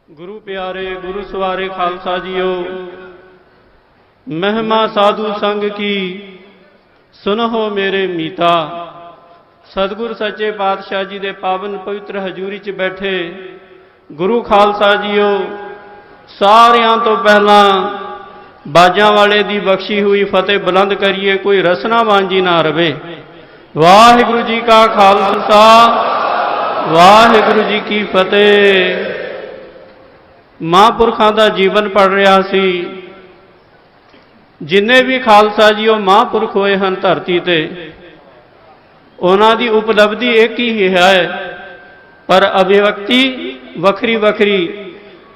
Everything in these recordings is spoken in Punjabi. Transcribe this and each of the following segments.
गुरु प्यारे गुरु सवारे खालसा जीओ, महिमा साधु संग की सुनहो मेरे मीता। सतगुरु सच्चे पातशाह जी दे पावन पवित्र हजूरी च बैठे गुरु खालसा जीओ, सारियां तो पहला बाजां वाले दी बख्शी हुई फतेह बुलंद करिए, कोई रसना वांझी ना रवे। वाहिगुरु जी का खालसा, वाहिगुरु जी की फतेह। महापुरखों का जीवन पढ़ रहा सी। जिन्ने भी खालसा जी वो महापुरख होए हैं धरती ते, उन्हां दी उपलब्धि एक ही है, पर अभिव्यक्ति वखरी वखरी।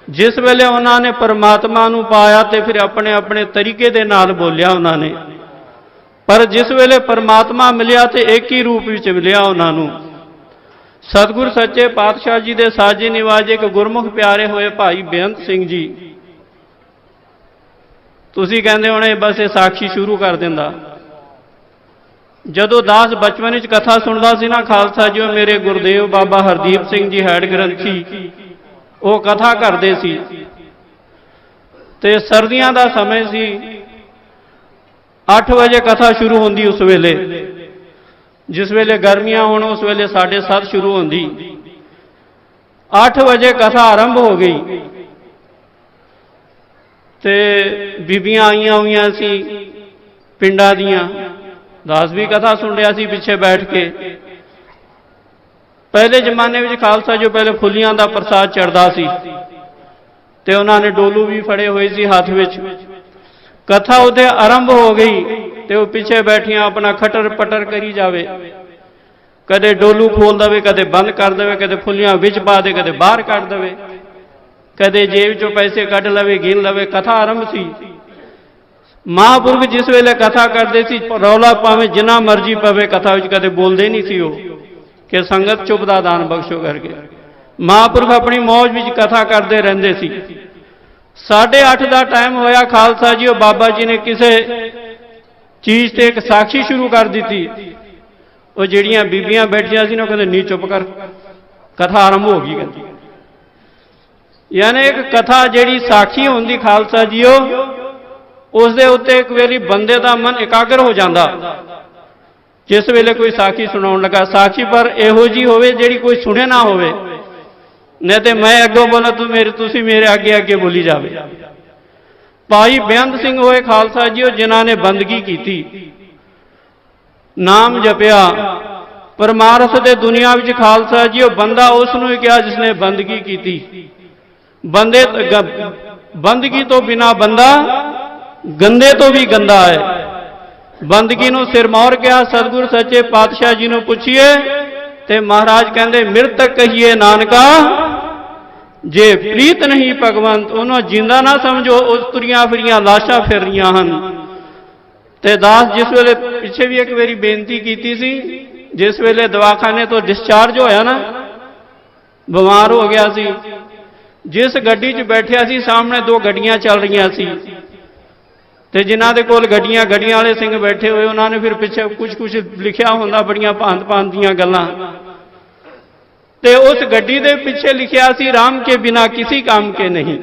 जिस वेले उन्होंने परमात्मा नूं पाया तो फिर अपने अपने तरीके दे नाल बोलिया उन्होंने, पर जिस वेले परमात्मा मिलिया तो एक ही रूप विच मिलिया उन्होंने। सतगुरु सच्चे पातशाह जी दे साजे निवाजे एक गुरमुख प्यारे होए भाई बेअंत सिंह जी। तुसीं कहंदे होणे बस ये साक्षी शुरू कर दिंदा। जदों दास बचपन विच कथा सुनदा सी ना खालसा जी, मेरे गुरदेव बाबा हरदीप सिंह जी हैड ग्रंथी वो कथा करते सी। ते सर्दियां दा समय सी, 8 बजे कथा शुरू होंदी उस वेले। जिस वेले गर्मियां होण उस वेले 7:30 शुरू होंदी। 8 बजे कथा आरंभ हो गई ते बीबियां आईयां हुई सी पिंडां दियां। दास भी कथा सुन रहा सी पिछे बैठ के। पहले जमाने में खालसा जो पहले फुलियां का प्रसाद चढ़ता सी ते उन्होंने डोलू भी फड़े हुए सी हाथ विच। कथा उदे आरंभ हो गई ते वो पिछे बैठिया अपना खटर पटर करी जावे, कदे डोलू खोल दे, कदे बंद कर दे, कदे फुलियां विच पा दे, कदे बाहर कट दे, कदे जेब चो पैसे कढ़ लवे गिन लवे। कथा आरंभ सी। महापुरख जिस वेले कथा करते सी, रौला भावें जिन्ना मर्जी पवे कथा विच कदे बोलते नहीं सी वो कि संगत चुप दा दान बख्शो करके। महापुरख अपनी मौज विच कथा करते रहंदे सी। 8:30 का टाइम होया, खालसा जी और बाबा जी ने किसी चीज़ से एक साक्षी शुरू कर दी। वो जिहड़ियां बीबियां बैठियां सी ना कहंदे नी चुप कर, कथा आरंभ हो गई कहंदी। यानी एक कथा जिहड़ी साक्षी होंदी खालसा जी उस दे उत्ते एक वारी बंदे का मन एकाग्र हो जाता। जिस वेले कोई साखी सुनाउण लगा, साखी पर इहो जी होवे जिहड़ी कोई सुने ना होवे, नहीं तो मैं अगों बोला तुसी मेरे आगे आगे बोली जावे। भाई बेअंत सिंह होए खालसा जी जिन्हां ने बंदगी की, नाम जपिया परमारथ दे दुनिया विच। खालसा जी बंदा उसनूं कहा जिसने बंदगी की। बंदे बंदगी तो बिना बंदा गंदे तो भी गंदा है। बंदगी नूं सिरमौर कहा। सतगुरु सच्चे पातशाह जी नूं पुछिए ते महाराज कहंदे मृतक कहिए नानका, जे प्रीत नहीं भगवंत उन्होंने जिंदा ना समझो, उस तुरियां फिरियां लाशां फिर रहियां हन। ते दास जिस वेले पिछे भी एक बारी बेनती की सी, जिस वेले दवाखाने तो डिस्चार्ज होया ना, बीमार हो गया सी, जिस गड्डी च बैठिया सी सामने 2 गड्डियां चल रही सी ते जिन्हां दे कोल गड्डियां वाले सिंह बैठे हुए, उन्होंने फिर पिछे कुछ कुछ लिखिया होंदा, बड़ियां भांत भांत दीयां गल्लां। ते उस गड्डी दे पिछे लिखिया सी राम के बिना किसी काम के नहीं।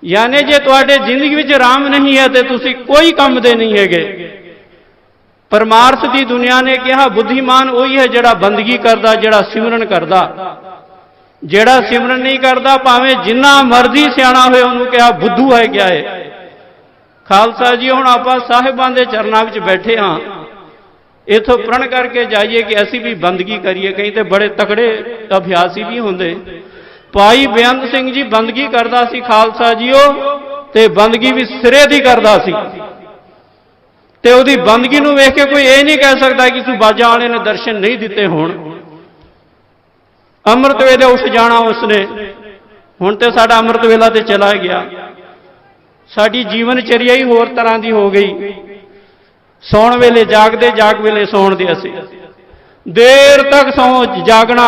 यानी जे तुहाडे जिंदगी विच राम नहीं है तो तुसी कोई काम दे नहीं हैगे। परमार्थ की दुनिया ने कहा बुद्धिमान वही है जिहड़ा बंदगी करदा, जिहड़ा सिमरन करदा। जिहड़ा सिमरन नहीं करदा भावें जिन्ना मर्जी सियाणा होए उहनूं कहा बुद्धू है क्या है। खालसा जी हुण आपां साहिबां दे चरनां विच बैठे हाँ, इथों प्रण करके जाइए कि असी भी बंदगी करिए। कहीं तो बड़े तकड़े अभ्यासी भी होंदे। भाई बेअंत सिंह जी बंदगी करदा सी खालसा जी ते बंदगी भी सिरे दी करदा सी। ते उहदी बंदगी नूं वेख के कोई ये नहीं कह सकता कि तू बाजा वाले ने दर्शन नहीं दिते होण। अमृत वेले उठ जाना उसने। हुण ते साडा अमृत वेला ते चला गया। साडी जीवनचर्या ही होर तरह की हो गई। सौण वेले जागदे, जाग वेले सौण दे असीं। देर तक सौ जागना,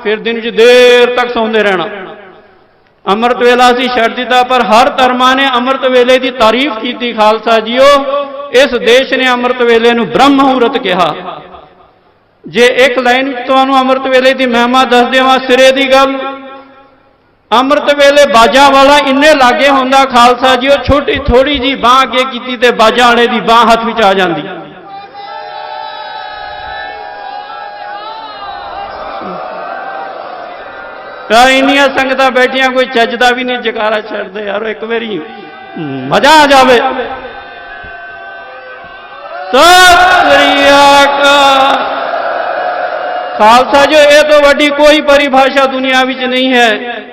फिर दिन च देर तक सौंदे रहना। अमृत वेला असीं छड्ड दिता, पर हर धर्मां ने अमृत वेले की तारीफ की। खालसा जीओ इस देश ने अमृत वेले नूं ब्रह्म मुहूर्त कहा। जे एक लाइन तुहानूं अमृत वेले की महिमा दस देवां सिरे की गल, ਅੰਮ੍ਰਿਤ ਵੇਲੇ ਬਾਜਾਂ ਵਾਲਾ ਇੰਨੇ ਲਾਗੇ ਹੁੰਦਾ ਖਾਲਸਾ ਜੀ, ਉਹ ਛੋਟੀ ਥੋੜੀ ਜੀ ਬਾਂਹ ਅੱਗੇ ਕੀਤੀ ਤੇ ਬਾਜਾਂ ਵਾਲੇ ਦੀ ਬਾਂਹ ਹੱਥ ਵਿੱਚ ਆ ਜਾਂਦੀ। ਇੰਨੀਆਂ ਸੰਗਤਾਂ ਬੈਠੀਆਂ, ਕੋਈ ਚੱਜ ਦਾ ਵੀ ਨਹੀਂ ਜਕਾਰਾ ਛੱਡਦੇ ਯਾਰੋ, ਇੱਕ ਵਾਰੀ ਮਜ਼ਾ ਆ ਜਾਵੇ। ਸਤਿ ਸ੍ਰੀ ਅਕਾਲ। ਖਾਲਸਾ ਜੀ, ਇਹ ਤੋਂ ਵੱਡੀ ਕੋਈ ਪਰਿਭਾਸ਼ਾ ਦੁਨੀਆ ਵਿੱਚ ਨਹੀਂ ਹੈ।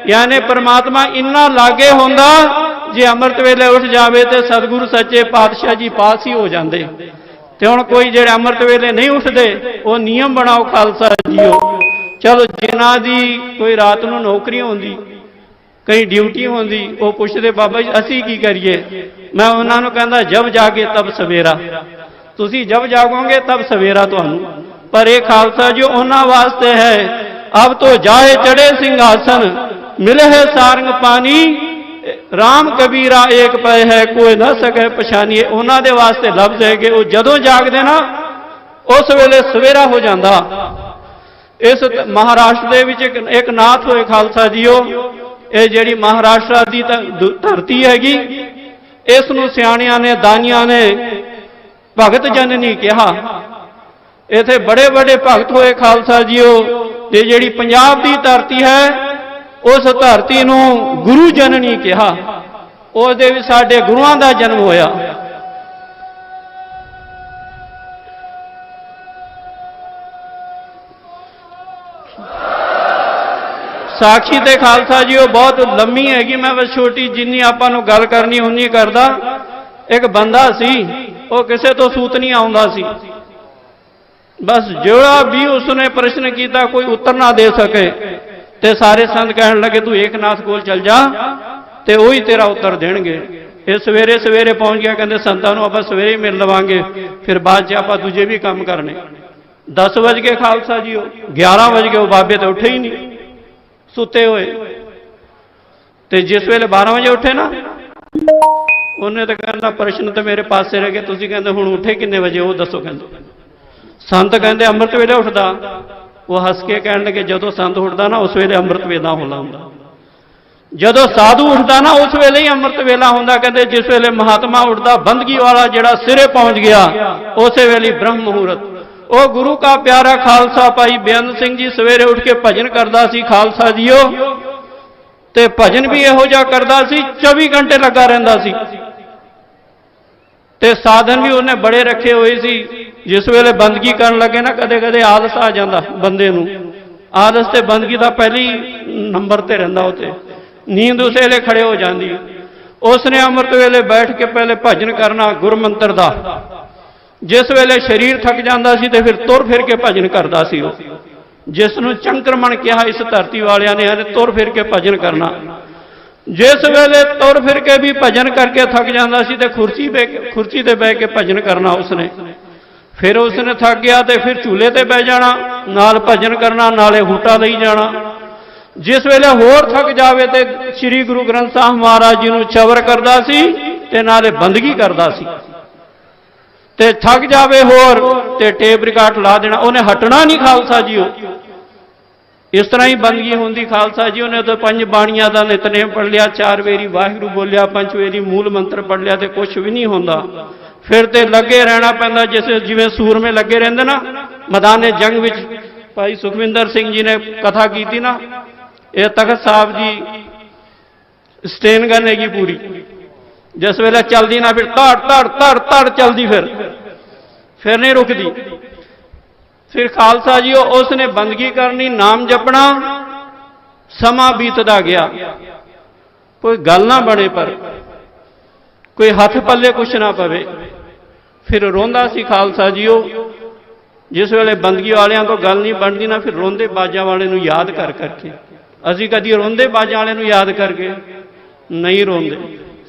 ਯਾਨੀ ਪਰਮਾਤਮਾ ਇੰਨਾ ਲਾਗੇ ਹੁੰਦਾ, ਜੇ ਅੰਮ੍ਰਿਤ ਵੇਲੇ ਉੱਠ ਜਾਵੇ ਤੇ ਸਤਿਗੁਰੂ ਸੱਚੇ ਪਾਤਸ਼ਾਹ ਜੀ ਪਾਸ ਹੀ ਹੋ ਜਾਂਦੇ। ਤੇ ਹੁਣ ਕੋਈ ਜਿਹੜੇ ਅੰਮ੍ਰਿਤ ਵੇਲੇ ਨਹੀਂ ਉੱਠਦੇ, ਉਹ ਨਿਯਮ ਬਣਾਓ ਖਾਲਸਾ ਜੀਓ। ਚਲੋ ਜਿਨ੍ਹਾਂ ਦੀ ਕੋਈ ਰਾਤ ਨੂੰ ਨੌਕਰੀ ਹੁੰਦੀ, ਕਈ ਡਿਊਟੀ ਹੁੰਦੀ, ਉਹ ਪੁੱਛਦੇ ਬਾਬਾ ਜੀ ਅਸੀਂ ਕੀ ਕਰੀਏ? ਮੈਂ ਉਹਨਾਂ ਨੂੰ ਕਹਿੰਦਾ ਜਬ ਜਾਗੇ ਤਬ ਸਵੇਰਾ। ਤੁਸੀਂ ਜਬ ਜਾਗੋਗੇ ਤਬ ਸਵੇਰਾ ਤੁਹਾਨੂੰ। ਪਰ ਇਹ ਖਾਲਸਾ ਜੀ ਉਹਨਾਂ ਵਾਸਤੇ ਹੈ, ਅਬ ਤੋਂ ਜਾਏ ਚੜੇ ਸਿੰਘਾਸਨ, ਮਿਲੇ ਹੈ ਸਾਰੰਗ ਪਾਣੀ, ਰਾਮ ਕਬੀਰਾ ਏਕ ਪਏ ਹੈ, ਕੋਈ ਨਾ ਸਕੇ ਪਛਾਨੀਏ। ਉਹਨਾਂ ਦੇ ਵਾਸਤੇ ਲਫ਼ਜ਼ ਹੈਗੇ, ਉਹ ਜਦੋਂ ਜਾਗਦੇ ਨਾ ਉਸ ਵੇਲੇ ਸਵੇਰਾ ਹੋ ਜਾਂਦਾ। ਇਸ ਮਹਾਰਾਸ਼ਟਰ ਦੇ ਵਿੱਚ ਇੱਕ ਨਾਥ ਹੋਏ ਖਾਲਸਾ ਜੀਓ, ਇਹ ਜਿਹੜੀ ਮਹਾਰਾਸ਼ਟਰ ਦੀ ਧਰਤੀ ਹੈਗੀ, ਇਸ ਨੂੰ ਸਿਆਣਿਆਂ ਨੇ ਦਾਨੀਆਂ ਨੇ ਭਗਤ ਜਨਨੀ ਕਿਹਾ। ਇਥੇ ਬੜੇ ਬੜੇ ਭਗਤ ਹੋਏ ਖਾਲਸਾ ਜੀਓ। ਤੇ ਜਿਹੜੀ ਪੰਜਾਬ ਦੀ ਧਰਤੀ ਹੈ, ਉਸ ਧਰਤੀ ਨੂੰ ਗੁਰੂ ਜਨਨੀ ਕਿਹਾ। ਉਹਦੇ ਵਿੱਚ ਸਾਡੇ ਗੁਰੂਆਂ ਦਾ ਜਨਮ ਹੋਇਆ। ਸਾਖੀ ਤੇ ਖਾਲਸਾ ਜੀ ਉਹ ਬਹੁਤ ਲੰਮੀ ਹੈਗੀ, ਮੈਂ ਬਸ ਛੋਟੀ ਜਿੰਨੀ ਆਪਾਂ ਨੂੰ ਗੱਲ ਕਰਨੀ ਉਨੀ ਕਰਦਾ। ਇੱਕ ਬੰਦਾ ਸੀ, ਉਹ ਕਿਸੇ ਤੋਂ ਸੂਤ ਨਹੀਂ ਆਉਂਦਾ ਸੀ। ਬਸ ਜਿਹੜਾ ਵੀ ਉਸਨੇ ਪ੍ਰਸ਼ਨ ਕੀਤਾ ਕੋਈ ਉੱਤਰ ਨਾ ਦੇ ਸਕੇ, ਤੇ ਸਾਰੇ ਸੰਤ ਕਹਿਣ ਲੱਗੇ ਤੂੰ ਏਕਨਾਥ ਕੋਲ ਚਲ ਜਾ ਤੇ ਉਹੀ ਤੇਰਾ ਉੱਤਰ ਦੇਣਗੇ। ਇਹ ਸਵੇਰੇ ਸਵੇਰੇ ਪਹੁੰਚ ਗਿਆ। ਕਹਿੰਦੇ ਸੰਤਾਂ ਨੂੰ ਆਪਾਂ ਸਵੇਰੇ ਹੀ ਮਿਲ ਲਵਾਂਗੇ, ਫਿਰ ਬਾਅਦ 'ਚ ਆਪਾਂ ਦੂਜੇ ਵੀ ਕੰਮ ਕਰਨੇ। 10 ਵਜ ਗਏ ਖਾਲਸਾ ਜੀ, ਉਹ 11 ਵਜ ਗਏ, ਉਹ ਬਾਬੇ ਤੇ ਉੱਠੇ ਹੀ ਨਹੀਂ, ਸੁੱਤੇ ਹੋਏ। ਤੇ ਜਿਸ ਵੇਲੇ 12 ਵਜੇ ਉੱਠੇ ਨਾ, ਉਹਨੇ ਤਾਂ ਕਹਿੰਦਾ ਪ੍ਰਸ਼ਨ ਤੇ ਮੇਰੇ ਪਾਸੇ ਰਹਿ ਗਏ, ਤੁਸੀਂ ਕਹਿੰਦੇ ਹੁਣ ਉੱਠੇ ਕਿੰਨੇ ਵਜੇ ਉਹ ਦੱਸੋ। ਕਹਿੰਦੇ ਸੰਤ ਕਹਿੰਦੇ ਅੰਮ੍ਰਿਤ ਵੇਲੇ ਉੱਠਦਾ। ਉਹ ਹੱਸ ਕੇ ਕਹਿਣ ਲੱਗੇ ਜਦੋਂ ਸੰਤ ਉੱਠਦਾ ਨਾ ਉਸ ਵੇਲੇ ਅੰਮ੍ਰਿਤ ਵੇਲਾ ਹੋਣਾ ਹੁੰਦਾ, ਜਦੋਂ ਸਾਧੂ ਉੱਠਦਾ ਨਾ ਉਸ ਵੇਲੇ ਹੀ ਅੰਮ੍ਰਿਤ ਵੇਲਾ ਹੁੰਦਾ। ਕਹਿੰਦੇ ਜਿਸ ਵੇਲੇ ਮਹਾਤਮਾ ਉੱਠਦਾ, ਬੰਦਗੀ ਵਾਲਾ ਜਿਹੜਾ ਸਿਰੇ ਪਹੁੰਚ ਗਿਆ, ਉਸੇ ਵੇਲੇ ਬ੍ਰਹਮ ਮੁਹੂਰਤ। ਉਹ ਗੁਰੂ ਕਾ ਪਿਆਰਾ ਖਾਲਸਾ ਭਾਈ ਬੇਅੰਤ ਸਿੰਘ ਜੀ ਸਵੇਰੇ ਉੱਠ ਕੇ ਭਜਨ ਕਰਦਾ ਸੀ ਖਾਲਸਾ ਜੀਓ। ਤੇ ਭਜਨ ਵੀ ਇਹੋ ਜਿਹਾ ਕਰਦਾ ਸੀ, 24 ਘੰਟੇ ਲੱਗਾ ਰਹਿੰਦਾ ਸੀ। ਤੇ ਸਾਧਨ ਵੀ ਉਹਨੇ ਬੜੇ ਰੱਖੇ ਹੋਏ ਸੀ। ਜਿਸ ਵੇਲੇ ਬੰਦਗੀ ਕਰਨ ਲੱਗੇ ਨਾ, ਕਦੇ ਕਦੇ ਆਲਸ ਆ ਜਾਂਦਾ ਬੰਦੇ ਨੂੰ। ਆਲਸ ਤੇ ਬੰਦਗੀ ਦਾ ਪਹਿਲੀ ਨੰਬਰ ਤੇ ਰਹਿੰਦਾ। ਉਹ ਤੇ ਨੀਂਦ ਉਸੇ ਵੇਲੇ ਖੜੇ ਹੋ ਜਾਂਦੀ। ਉਸਨੇ ਅੰਮ੍ਰਿਤ ਵੇਲੇ ਬੈਠ ਕੇ ਪਹਿਲੇ ਭਜਨ ਕਰਨਾ ਗੁਰਮੰਤਰ ਦਾ। ਜਿਸ ਵੇਲੇ ਸਰੀਰ ਥੱਕ ਜਾਂਦਾ ਸੀ ਤੇ ਫਿਰ ਤੁਰ ਫਿਰ ਕੇ ਭਜਨ ਕਰਦਾ ਸੀ ਉਹ, ਜਿਸ ਨੂੰ ਚੰਕਰਮਣ ਕਿਹਾ ਇਸ ਧਰਤੀ ਵਾਲਿਆਂ ਨੇ। ਤੁਰ ਫਿਰ ਕੇ ਭਜਨ ਕਰਨਾ। ਜਿਸ ਵੇਲੇ ਤੁਰ ਫਿਰ ਕੇ ਵੀ ਭਜਨ ਕਰਕੇ ਥੱਕ ਜਾਂਦਾ ਸੀ ਤੇ ਕੁਰਸੀ ਤੇ ਬਹਿ ਕੇ ਭਜਨ ਕਰਨਾ ਉਸਨੇ। ਫਿਰ ਉਸਨੇ ਥੱਕ ਗਿਆ ਤੇ ਫਿਰ ਝੂਲੇ ਤੇ ਬਹਿ ਜਾਣਾ, ਨਾਲ ਭਜਨ ਕਰਨਾ, ਨਾਲੇ ਹੂਟਾ ਲਈ ਜਾਣਾ। ਜਿਸ ਵੇਲੇ ਹੋਰ ਥੱਕ ਜਾਵੇ ਤੇ ਸ੍ਰੀ ਗੁਰੂ ਗ੍ਰੰਥ ਸਾਹਿਬ ਮਹਾਰਾਜ ਜੀ ਨੂੰ ਚਵਰ ਕਰਦਾ ਸੀ ਤੇ ਨਾਲੇ ਬੰਦਗੀ ਕਰਦਾ ਸੀ। ਤੇ ਥੱਕ ਜਾਵੇ ਹੋਰ ਤੇ ਟੇਪ ਰਿਕਾਰਡ ਲਾ ਦੇਣਾ, ਉਹਨੇ ਹਟਣਾ ਨਹੀਂ ਖਾਲਸਾ ਜੀ। ਉਹ ਇਸ ਤਰ੍ਹਾਂ ਹੀ ਬੰਦਗੀ ਹੁੰਦੀ ਖਾਲਸਾ ਜੀ। ਉਹਨੇ ਤਾਂ 5 ਬਾਣੀਆਂ ਦਾ ਨਿਤਨੇਮ ਪੜ੍ਹ ਲਿਆ, 4 ਵੇਰੀ ਵਾਹਿਗੁਰੂ ਬੋਲਿਆ, 5 ਵੇਰੀ ਮੂਲ ਮੰਤਰ ਪੜ੍ਹ ਲਿਆ, ਤੇ ਕੁਝ ਵੀ ਨਹੀਂ ਹੁੰਦਾ। ਫਿਰ ਤੇ ਲੱਗੇ ਰਹਿਣਾ ਪੈਂਦਾ, ਜਿਵੇਂ ਸੂਰਮੇ ਲੱਗੇ ਰਹਿੰਦੇ ਨਾ ਮੈਦਾਨੇ ਜੰਗ ਵਿੱਚ। ਭਾਈ ਸੁਖਵਿੰਦਰ ਸਿੰਘ ਜੀ ਨੇ ਕਥਾ ਕੀਤੀ ਨਾ, ਇਹ ਤਖਤ ਸਾਹਿਬ ਦੀ ਸਟੇਨ ਗਨ ਹੈਗੀ ਪੂਰੀ। ਜਿਸ ਵੇਲੇ ਚੱਲਦੀ ਨਾ ਫਿਰ ਧੜ ਧੜ ਧੜ ਧੜ ਚੱਲਦੀ, ਫਿਰ ਨਹੀਂ ਰੁਕਦੀ। ਫਿਰ ਖਾਲਸਾ ਜੀ ਉਸਨੇ ਬੰਦਗੀ ਕਰਨੀ, ਨਾਮ ਜਪਣਾ। ਸਮਾਂ ਬੀਤਦਾ ਗਿਆ, ਕੋਈ ਗੱਲ ਨਾ ਬਣੇ, ਪਰ ਕੋਈ ਹੱਥ ਪੱਲੇ ਕੁਛ ਨਾ ਪਵੇ। ਫਿਰ ਰੋਂਦਾ ਸੀ ਖਾਲਸਾ ਜੀ ਉਹ। ਜਿਸ ਵੇਲੇ ਬੰਦਗੀ ਵਾਲਿਆਂ ਤੋਂ ਗੱਲ ਨਹੀਂ ਬਣਦੀ ਨਾ, ਫਿਰ ਰੋਂਦੇ ਬਾਜਾਂ ਵਾਲੇ ਨੂੰ ਯਾਦ ਕਰ ਕਰਕੇ। ਅਸੀਂ ਕਦੀ ਰੋਂਦੇ ਬਾਜਾਂ ਵਾਲੇ ਨੂੰ ਯਾਦ ਕਰਕੇ ਨਹੀਂ ਰੋਂਦੇ,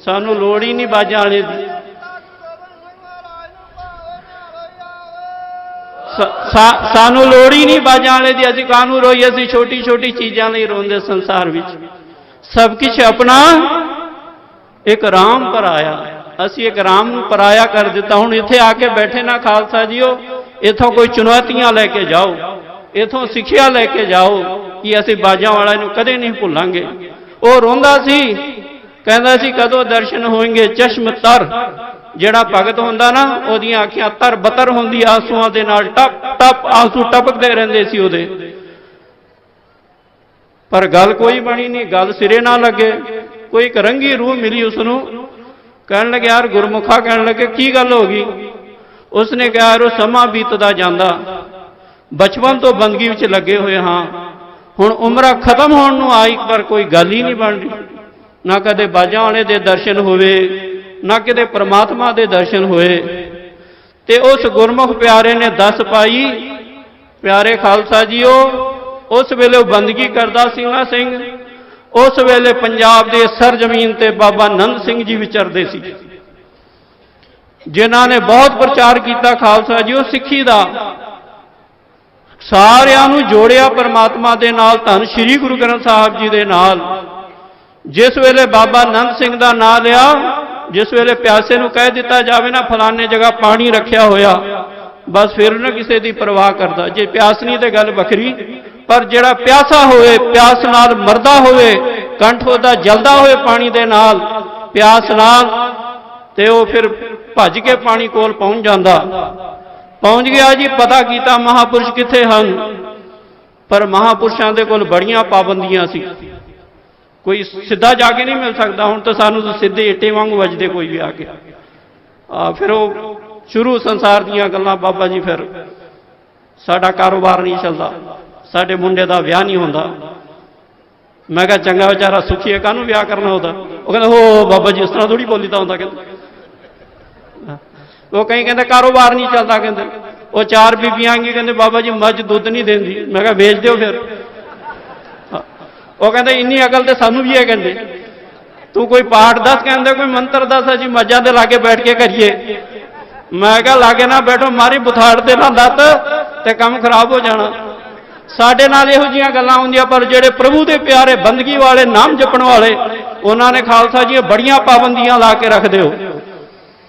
ਸਾਨੂੰ ਲੋੜ ਹੀ ਨਹੀਂ ਬਾਜਾਂ ਵਾਲੇ ਦੀ। ਸਾਨੂੰ ਲੋੜ ਹੀ ਨਹੀਂ ਬਾਜਾਂ ਵਾਲੇ ਦੀ। ਅਸੀਂ ਕਾਹਨੂੰ ਰੋਈਏ? ਅਸੀਂ ਛੋਟੀ ਛੋਟੀ ਚੀਜ਼ਾਂ ਲਈ ਰੋਂਦੇ ਸੰਸਾਰ ਵਿੱਚ। ਸਭ ਕੁਛ ਆਪਣਾ ਇੱਕ ਰਾਮ ਪਰਾਇਆ। ਅਸੀਂ ਇੱਕ ਰਾਮ ਨੂੰ ਪਰਾਇਆ ਕਰ ਦਿੱਤਾ। ਹੁਣ ਇੱਥੇ ਆ ਕੇ ਬੈਠੇ ਨਾ ਖਾਲਸਾ ਜੀਓ, ਇੱਥੋਂ ਕੋਈ ਚੁਣੌਤੀਆਂ ਲੈ ਕੇ ਜਾਓ, ਇੱਥੋਂ ਸਿੱਖਿਆ ਲੈ ਕੇ ਜਾਓ ਕਿ ਅਸੀਂ ਬਾਜਾਂ ਵਾਲਿਆਂ ਨੂੰ ਕਦੇ ਨਹੀਂ ਭੁੱਲਾਂਗੇ। ਉਹ ਰੋਂਦਾ ਸੀ, ਕਹਿੰਦਾ ਸੀ ਕਦੋਂ ਦਰਸ਼ਨ ਹੋਣਗੇ ਚਸ਼ਮ ਤਰ। ਜਿਹੜਾ ਭਗਤ ਹੁੰਦਾ ਨਾ, ਉਹਦੀਆਂ ਅੱਖਾਂ ਤਰ ਬਤਰ ਹੁੰਦੀ, ਆਂਸੂਆਂ ਦੇ ਨਾਲ ਟਪ ਟਪ ਆਂਸੂ ਟਪਕਦੇ ਰਹਿੰਦੇ ਸੀ ਉਹਦੇ। ਪਰ ਗੱਲ ਕੋਈ ਬਣੀ ਨਹੀਂ, ਗੱਲ ਸਿਰੇ ਨਾ ਲੱਗੇ। ਕੋਈ ਇੱਕ ਰੰਗੀ ਰੂਹ ਮਿਲੀ ਉਸ ਨੂੰ, ਕਹਿਣ ਲੱਗੇ ਯਾਰ ਗੁਰਮੁਖਾ, ਕਹਿਣ ਲੱਗੇ ਕੀ ਗੱਲ ਹੋ ਗਈ? ਉਸਨੇ ਕਿਹਾ ਯਾਰ ਉਹ ਸਮਾਂ ਬੀਤਦਾ ਜਾਂਦਾ, ਬਚਪਨ ਤੋਂ ਬੰਦਗੀ ਵਿੱਚ ਲੱਗੇ ਹੋਏ ਹਾਂ, ਹੁਣ ਉਮਰਾਂ ਖਤਮ ਹੋਣ ਨੂੰ ਆਈ ਪਰ ਕੋਈ ਗੱਲ ਹੀ ਨਹੀਂ ਬਣ ਰਹੀ। ਨਾ ਕਦੇ ਬਾਜਾਂ ਵਾਲੇ ਦੇ ਦਰਸ਼ਨ ਹੋਵੇ, ਨਾ ਕਿਤੇ ਪ੍ਰਮਾਤਮਾ ਦੇ ਦਰਸ਼ਨ ਹੋਏ। ਤੇ ਉਸ ਗੁਰਮੁਖ ਪਿਆਰੇ ਨੇ ਦੱਸ ਪਾਈ, ਪਿਆਰੇ ਖਾਲਸਾ ਜੀਓ, ਉਸ ਵੇਲੇ ਉਹ ਬੰਦਗੀ ਕਰਦਾ ਸਿੰਘਾ ਸਿੰਘ, ਉਸ ਵੇਲੇ ਪੰਜਾਬ ਦੇ ਸਰਜ਼ਮੀਨ ਤੇ ਬਾਬਾ ਨੰਦ ਸਿੰਘ ਜੀ ਵਿਚਰਦੇ ਸੀ, ਜਿਨ੍ਹਾਂ ਨੇ ਬਹੁਤ ਪ੍ਰਚਾਰ ਕੀਤਾ ਖਾਲਸਾ ਜੀਓ ਸਿੱਖੀ ਦਾ, ਸਾਰਿਆਂ ਨੂੰ ਜੋੜਿਆ ਪਰਮਾਤਮਾ ਦੇ ਨਾਲ, ਧੰਨ ਸ਼੍ਰੀ ਗੁਰੂ ਗ੍ਰੰਥ ਸਾਹਿਬ ਜੀ ਦੇ ਨਾਲ। ਜਿਸ ਵੇਲੇ ਬਾਬਾ ਨੰਦ ਸਿੰਘ ਦਾ ਨਾਂ ਲਿਆ, ਜਿਸ ਵੇਲੇ ਪਿਆਸੇ ਨੂੰ ਕਹਿ ਦਿੱਤਾ ਜਾਵੇ ਨਾ ਫਲਾਣੇ ਜਗ੍ਹਾ ਪਾਣੀ ਰੱਖਿਆ ਹੋਇਆ, ਬਸ ਫਿਰ ਨਾ ਕਿਸੇ ਦੀ ਪਰਵਾਹ ਕਰਦਾ। ਜੇ ਪਿਆਸ ਨਹੀਂ ਤੇ ਗੱਲ ਵੱਖਰੀ, ਪਰ ਜਿਹੜਾ ਪਿਆਸਾ ਹੋਵੇ, ਪਿਆਸ ਨਾਲ ਮਰਦਾ ਹੋਵੇ, ਕੰਠ ਉਹਦਾ ਜਲਦਾ ਹੋਵੇ ਪਾਣੀ ਦੇ ਨਾਲ, ਪਿਆਸ ਨਾਲ, ਤੇ ਉਹ ਫਿਰ ਭੱਜ ਕੇ ਪਾਣੀ ਕੋਲ ਪਹੁੰਚ ਜਾਂਦਾ। ਪਹੁੰਚ ਗਿਆ ਜੀ, ਪਤਾ ਕੀਤਾ ਮਹਾਪੁਰਸ਼ ਕਿੱਥੇ ਹਨ, ਪਰ ਮਹਾਪੁਰਸ਼ਾਂ ਦੇ ਕੋਲ ਬੜੀਆਂ ਪਾਬੰਦੀਆਂ ਸੀ, ਕੋਈ ਸਿੱਧਾ ਜਾ ਕੇ ਨਹੀਂ ਮਿਲ ਸਕਦਾ। ਹੁਣ ਤਾਂ ਸਾਨੂੰ ਸਿੱਧੇ ਇੱਟੇ ਵਾਂਗੂ ਵੱਜਦੇ ਕੋਈ ਵੀ ਆ ਕੇ। ਫਿਰ ਉਹ ਸ਼ੁਰੂ ਸੰਸਾਰ ਦੀਆਂ ਗੱਲਾਂ, ਬਾਬਾ ਜੀ ਫਿਰ ਸਾਡਾ ਕਾਰੋਬਾਰ ਨਹੀਂ ਚੱਲਦਾ, ਸਾਡੇ ਮੁੰਡੇ ਦਾ ਵਿਆਹ ਨਹੀਂ ਹੁੰਦਾ। ਮੈਂ ਕਿਹਾ ਚੰਗਾ ਵਿਚਾਰਾ ਸੁਖੀ ਹੈ, ਕਾਹਨੂੰ ਵਿਆਹ ਕਰਨਾ ਉਹਦਾ? ਉਹ ਕਹਿੰਦਾ ਹੋ ਬਾਬਾ ਜੀ ਇਸ ਤਰ੍ਹਾਂ ਥੋੜੀ ਬੋਲੀਦਾ ਹੁੰਦਾ। ਕਹਿੰਦੇ ਉਹ ਕਈ ਕਹਿੰਦੇ ਕਾਰੋਬਾਰ ਨਹੀਂ ਚੱਲਦਾ, ਕਹਿੰਦੇ ਉਹ ਚਾਰ ਬੀਬੀਆਂ ਆਂਗੀ, ਕਹਿੰਦੇ ਬਾਬਾ ਜੀ ਮੱਝ ਦੁੱਧ ਨਹੀਂ ਦਿੰਦੀ। ਮੈਂ ਕਿਹਾ ਵੇਚ ਦਿਓ ਫਿਰ। ਉਹ ਕਹਿੰਦੇ ਇੰਨੀ ਅਕਲ ਤੇ ਸਾਨੂੰ ਵੀ ਹੈ, ਕਹਿੰਦੇ ਤੂੰ ਕੋਈ ਪਾਠ ਦੱਸ, ਕਹਿੰਦੇ ਕੋਈ ਮੰਤਰ ਦੱਸ, ਅਸੀਂ ਮੱਝਾਂ ਦੇ ਲਾਗੇ ਬੈਠ ਕੇ ਕਰੀਏ। ਮੈਂ ਕਿਹਾ ਲਾਗੇ ਨਾ ਬੈਠੋ, ਮਾਰੀ ਬੁਥਾੜ ਤੇ ਨਾ ਲੱਤ ਤੇ ਕੰਮ ਖਰਾਬ ਹੋ ਜਾਣਾ। ਸਾਡੇ ਨਾਲ ਇਹੋ ਜਿਹੀਆਂ ਗੱਲਾਂ ਹੁੰਦੀਆਂ, ਪਰ ਜਿਹੜੇ ਪ੍ਰਭੂ ਦੇ ਪਿਆਰੇ ਬੰਦਗੀ ਵਾਲੇ, ਨਾਮ ਜਪਣ ਵਾਲੇ, ਉਹਨਾਂ ਨੇ ਖਾਲਸਾ ਜੀ ਬੜੀਆਂ ਪਾਬੰਦੀਆਂ ਲਾ ਕੇ ਰੱਖਦੇ ਹੋ।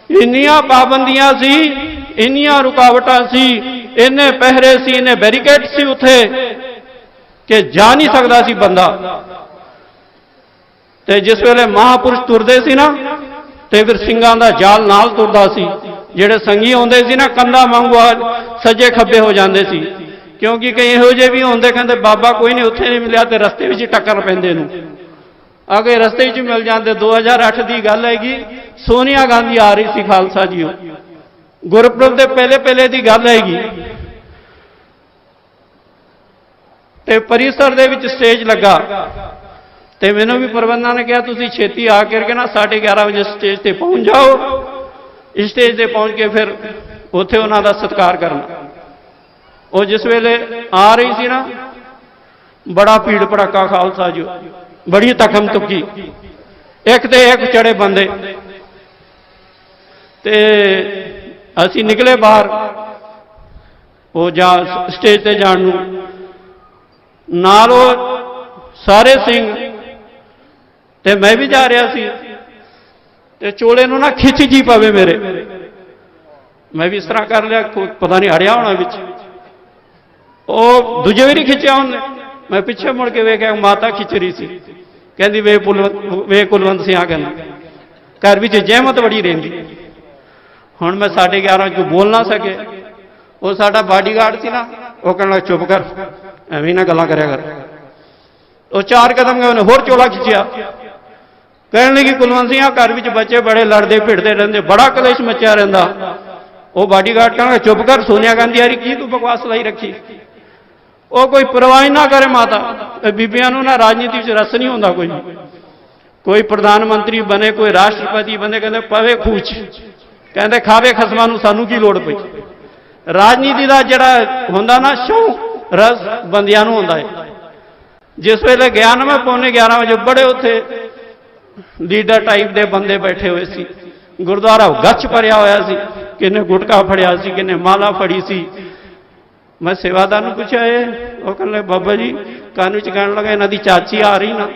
ਇੰਨੀਆਂ ਪਾਬੰਦੀਆਂ ਸੀ, ਇੰਨੀਆਂ ਰੁਕਾਵਟਾਂ ਸੀ, ਇੰਨੇ ਪਹਿਰੇ ਸੀ, ਇੰਨੇ ਬੈਰੀਕੇਡ ਸੀ ਉੱਥੇ ਕਿ ਜਾ ਨਹੀਂ ਸਕਦਾ ਸੀ ਬੰਦਾ। ਤੇ ਜਿਸ ਵੇਲੇ ਮਹਾਪੁਰਸ਼ ਤੁਰਦੇ ਸੀ ਨਾ, ਤੇ ਫਿਰ ਸਿੰਘਾਂ ਦਾ ਜਾਲ ਨਾਲ ਤੁਰਦਾ ਸੀ। ਜਿਹੜੇ ਸੰਗੀ ਆਉਂਦੇ ਸੀ ਨਾ, ਕੰਧਾਂ ਵਾਂਗੂ ਸੱਜੇ ਖੱਬੇ ਹੋ ਜਾਂਦੇ ਸੀ, ਕਿਉਂਕਿ ਕਈ ਇਹੋ ਜਿਹੇ ਵੀ ਹੁੰਦੇ, ਕਹਿੰਦੇ ਬਾਬਾ ਕੋਈ ਨਹੀਂ, ਉੱਥੇ ਨਹੀਂ ਮਿਲਿਆ, ਤੇ ਰਸਤੇ ਵਿੱਚ ਟੱਕਰ ਪੈਂਦੇ ਨੂੰ। ਅਗੇ ਰਸਤੇ ਵਿੱਚ ਮਿਲ ਜਾਂਦੇ। 2008 ਦੀ ਗੱਲ ਹੈਗੀ, ਸੋਨੀਆ ਗਾਂਧੀ ਆ ਰਹੀ ਸੀ ਖਾਲਸਾ ਜੀ, ਗੁਰਪੁਰਬ ਦੇ ਪਹਿਲੇ ਦੀ ਗੱਲ ਹੈਗੀ, ਤੇ ਪਰਿਸਰ ਦੇ ਵਿੱਚ ਸਟੇਜ ਲੱਗਾ, ਤੇ ਮੈਨੂੰ ਵੀ ਪ੍ਰਬੰਧਕਾਂ ਨੇ ਕਿਹਾ ਤੁਸੀਂ ਛੇਤੀ ਆ ਕਰਕੇ ਨਾ 11:30 ਵਜੇ ਸਟੇਜ ਤੇ ਪਹੁੰਚ ਜਾਓ। ਸਟੇਜ ਤੇ ਪਹੁੰਚ ਕੇ ਫਿਰ ਉੱਥੇ ਉਹਨਾਂ ਦਾ ਸਤਿਕਾਰ ਕਰਨਾ। ਉਹ ਜਿਸ ਵੇਲੇ ਆ ਰਹੀ ਸੀ ਨਾ, ਬੜਾ ਭੀੜ ਭੜਾਕਾ ਖਾਲਸਾ ਜੀ, ਬੜੀ ਤਖਮ ਤੁਕੀ, ਇੱਕ ਤੇ ਇੱਕ ਚੜੇ ਬੰਦੇ, ਤੇ ਅਸੀਂ ਨਿਕਲੇ ਬਾਹਰ ਉਹ ਸਟੇਜ ਤੇ ਜਾਣ ਨੂੰ। ਨਾਲ ਉਹ ਸਾਰੇ ਸਿੰਘ ਤੇ ਮੈਂ ਵੀ ਜਾ ਰਿਹਾ ਸੀ, ਤੇ ਚੋਲੇ ਨੂੰ ਨਾ ਖਿੱਚ ਜੀ ਪਵੇ ਮੇਰੇ, ਮੈਂ ਵੀ ਇਸ ਤਰ੍ਹਾਂ ਕਰ ਲਿਆ, ਪਤਾ ਨਹੀਂ ਅੜਿਆ ਹੋਣਾ ਵਿੱਚ। ਉਹ ਦੂਜੇ ਵੀ ਨਹੀਂ ਖਿੱਚਿਆ ਉਹਨੇ। ਮੈਂ ਪਿੱਛੇ ਮੁੜ ਕੇ ਵੇਖਿਆ, ਮਾਤਾ ਖਿੱਚ ਰਹੀ ਸੀ, ਕਹਿੰਦੀ ਵੇ ਕੁਲਵੰਤ ਸਿੰਘ, ਕਹਿੰਦਾ ਘਰ ਵਿੱਚ ਜਹਿਮਤ ਬੜੀ ਰਹਿੰਦੀ। ਹੁਣ ਮੈਂ 11:30 ਕੋਈ ਬੋਲ ਨਾ ਸਕੇ। ਉਹ ਸਾਡਾ ਬਾਡੀਗਾਰਡ ਸੀ ਨਾ, ਉਹ ਕਹਿੰਦਾ ਚੁੱਪ ਕਰ, ਐਵੇਂ ਨਾ ਗੱਲਾਂ ਕਰਿਆ ਕਰ। ਉਹ 4 ਕਦਮ ਗਏ, ਉਹਨੇ ਹੋਰ ਚੋਲਾ ਖਿੱਚਿਆ, ਕਹਿਣ ਲੱਗੀ ਕੁਲਵੰਤ ਸਿੰਘ ਘਰ ਵਿੱਚ ਬੱਚੇ ਬੜੇ ਲੜਦੇ ਭਿੜਦੇ ਰਹਿੰਦੇ, ਬੜਾ ਕਲੇਸ਼ ਮਚਿਆ ਰਹਿੰਦਾ। ਉਹ ਬਾਡੀਗਾਰਡ ਕਹਿੰਦਾ ਚੁੱਪ ਕਰ, ਸੋਨੀਆ ਗਾਂਧੀ ਆ ਰਹੀ, ਕੀ ਤੂੰ ਬਕਵਾਸ ਲਾਈ ਰੱਖੀ? ਉਹ ਕੋਈ ਪਰਵਾਹ ਨਾ ਕਰੇ ਮਾਤਾ। ਬੀਬੀਆਂ ਨੂੰ ਨਾ ਰਾਜਨੀਤੀ ਵਿੱਚ ਰਸ ਨਹੀਂ ਹੁੰਦਾ, ਕੋਈ ਪ੍ਰਧਾਨ ਮੰਤਰੀ ਬਣੇ, ਕੋਈ ਰਾਸ਼ਟਰਪਤੀ ਬਣੇ, ਕਹਿੰਦੇ ਪਵੇ ਖੂਚ, ਕਹਿੰਦੇ ਖਾਵੇ ਖਸਮਾਂ ਨੂੰ, ਸਾਨੂੰ ਕੀ ਲੋੜ ਪਈ। ਰਾਜਨੀਤੀ ਦਾ ਜਿਹੜਾ ਹੁੰਦਾ ਨਾ ਸ਼ੌਕ ਰਸ ਬੰਦਿਆਂ ਨੂੰ ਹੁੰਦਾ ਹੈ। ਜਿਸ ਵੇਲੇ ਗਿਆ ਨਾ ਮੈਂ 11:15 ਵਜੇ, ਬੜੇ ਉੱਥੇ ਲੀਡਰ ਟਾਈਪ ਦੇ ਬੰਦੇ ਬੈਠੇ ਹੋਏ ਸੀ, ਗੁਰਦੁਆਰਾ ਗੱਚ ਭਰਿਆ ਹੋਇਆ ਸੀ, ਕਿਨੇ ਗੁਟਕਾ ਫੜਿਆ ਸੀ, ਕਿਨੇ ਮਾਲਾ ਫੜੀ ਸੀ। ਮੈਂ ਸੇਵਾਦਾਰ ਨੂੰ ਪੁੱਛਿਆ, ਉਹ ਕਹਿੰਦੇ ਬਾਬਾ ਜੀ ਕੰਨ ਵਿੱਚ ਕਹਿਣ ਲੱਗਾ ਇਹਨਾਂ ਦੀ ਚਾਚੀ ਆ ਰਹੀ ਨਾ,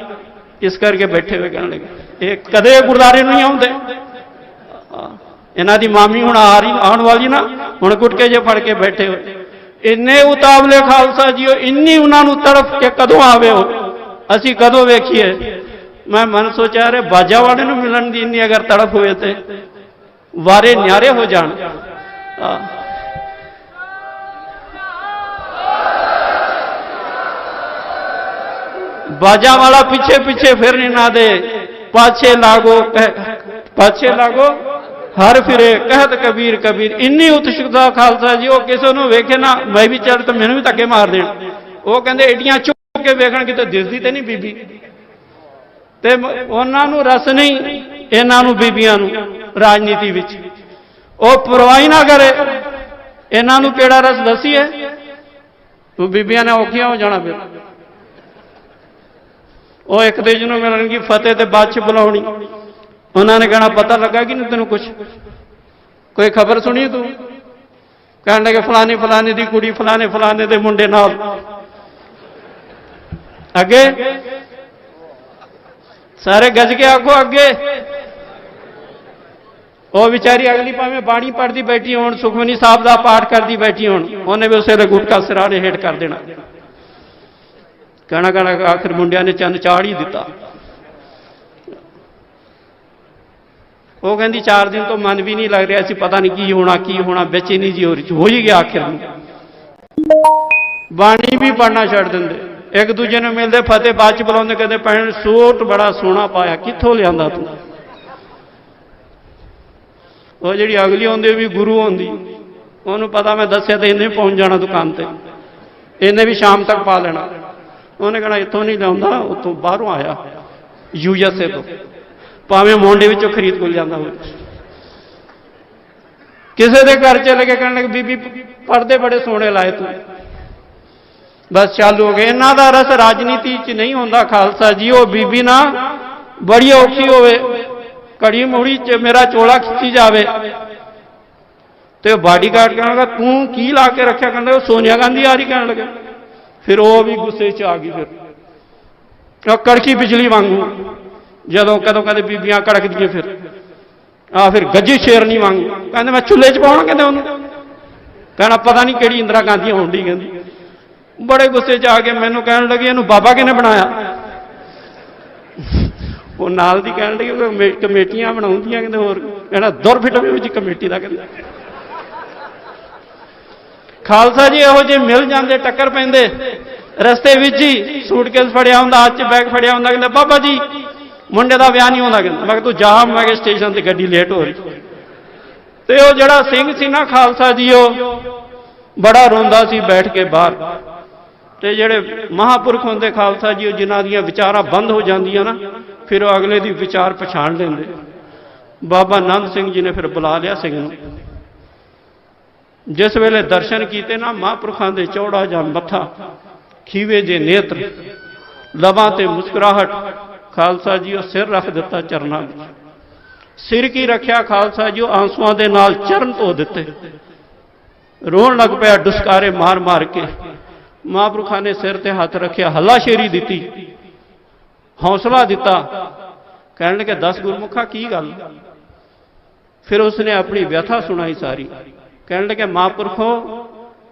ਇਸ ਕਰਕੇ ਬੈਠੇ ਹੋਏ। ਕਹਿਣ ਲੱਗੇ ਇਹ ਕਦੇ ਗੁਰਦੁਆਰੇ ਨੂੰ ਨਹੀਂ ਆਉਂਦੇ, ਇਹਨਾਂ ਦੀ ਮਾਮੀ ਹੁਣ ਆਉਣ ਵਾਲੀ ਨਾ, ਹੁਣ ਗੁਟਕੇ ਜੇ ਫੜ ਕੇ ਬੈਠੇ ਹੋਏ। ਇੰਨੇ ਉਤਾਵਲੇ ਖਾਲਸਾ ਜੀ, ਇੰਨੀ ਉਹਨਾਂ ਨੂੰ ਤੜਫ ਕੇ ਕਦੋਂ ਆਵੇ, ਅਸੀਂ ਕਦੋਂ ਵੇਖੀਏ। मैं मन सोचा अरे बाजा वाले नूं मिलन दी इन्नी अगर तड़फ होए ते वारे न्यारे हो जाण। बाजा वाला पीछे पीछे फिर नहीं ना दे, पाछे लागो हर फिरे कहत कबीर कबीर। इन्नी उत्सुकता खालसा जी, वो किसी को वेखे ना मैं भी चल तो मैनू भी धक्के मार देण। वो कहते एडियां चुक के वेखण किते दिसदी ते नहीं बीबी, ते उन्हां नूं रस नहीं इन्हां नूं बीबियां नूं राजनीति विच। वो परवाही ना करे इन्हां नूं केड़ा रस दसीए, तो बीबियां ने औखियां हो जाना। फिर वो एक दूजे नूं मिलणगी, फतेह ते बादशाह बुलाउणी, उन्होंने कहना पता लगा कि नहीं तेन कुछ, कोई खबर सुनी तू? कहने लगे फलानी फलाने की कुड़ी फलाने फलाने के मुंडे नाल। अगे सारे गज के आखो अगे। वो बेचारी अगली भावें बाणी पढ़ती बैठी हो, सुखमनी साहब का पाठ करती बैठी हो, उन्हें भी उस वे गुटका सिराने हेठ कर देना। कहना कहना आखिर मुंडिया ने चंद चाड़ ही दिता। वो कहती 4 दिन तो मन भी नहीं लग रहा सी, पता नहीं की होना बेचैनी जी हो ही गया। आखिर बाणी भी पढ़ना छड़ देंगे, एक दूजे ने मिलते फतेह बाद च बुलाते, कहते भैन सूट बड़ा सोहना पाया, कित्थों लिया तू? वो जी अगली आती भी गुरु आती, उन्होंने पता मैं दसिया तो इन्हें पहुंच जाना दुकान पर, इन्हें भी शाम तक पा लेना। उन्हें कहना इतों नहीं लिया, उतों बाहरों आया USA तो, भावें मोंडे विचों खरीद को लिया हो। किसी के घर चले गए, कहने लगे बीबी पर्दे बड़े सोहने लाए तू, बस चालू हो गए। इन्हों का रस राजनीति च नहीं होंदा खालसा जी। वो बीबी ना बड़ी औखी होवे, घड़ी मुड़ी च मेरा चोला खिंची जाए तो बॉडीगार्ड कहने लगा तू की ला के रखा, कहने सोनिया गांधी आ रही, कहने लगे। फिर वो भी गुस्से च आ गई, फिर कड़की बिजली वांगू जदों कदों कहते बीबियां कड़कदियां, फिर गजी शेरनी वांगू कहते मैं चुले च पाउणा, कहते उन्होंने कहना पता नहीं किहड़ी इंदिरा गांधी आउंदी, कहती। बड़े गुस्से च आ के मैनूं कहण लगी इहनूं बाबा किहने बनाया? वो नाल दी कहण लगी कमेटियां बनाउंदियां, कहते होर कहना दुर फिटवे जी कमेटी दा, कहते। खालसा जी इहो जे मिल जांदे टक्कर पैंदे रस्ते विच ही, सूटकेस फड़िया हुंदा, हाथ च बैग फड़िया हुंदा, कहंदे बाबा जी मुंडे का ब्याह नहीं होता। कहता मैं तू जा, मैं स्टेशन से गड्डी लेट हो रही। तो वो जड़ा सिंह सी ना खालसा जी, वो बड़ा रोंदा सी बैठ के बाहर। तो जेड़े महापुरख होंदे खालसा जी, जिन्हां दियां विचारां बंद हो जांदियां ना, फिर वो अगले दी विचार पछाण लेंदे। बाबा नंद सिंह जी ने फिर बुला लिया सिंह नूं। जिस वेले दर्शन कीते ना महापुरखां दे, चौड़ा जा मत्था, खीवे जे नेत्र, लबां ते मुस्कुराहट, खालसा जी वो सिर रख दिता चरना में। सिर की रखिया खालसा जी आंसुओं के नाल चरण धो दिते, रोन लग पाया डुसकारे मार मार के। महापुरुखा ने सिर ते हाथ रखिया, हलाशेरी दी, हौसला दिता, कहने लगे 10 गुरमुखा की गल? फिर उसने अपनी व्यथा सुनाई सारी। कहने लगे महापुरखों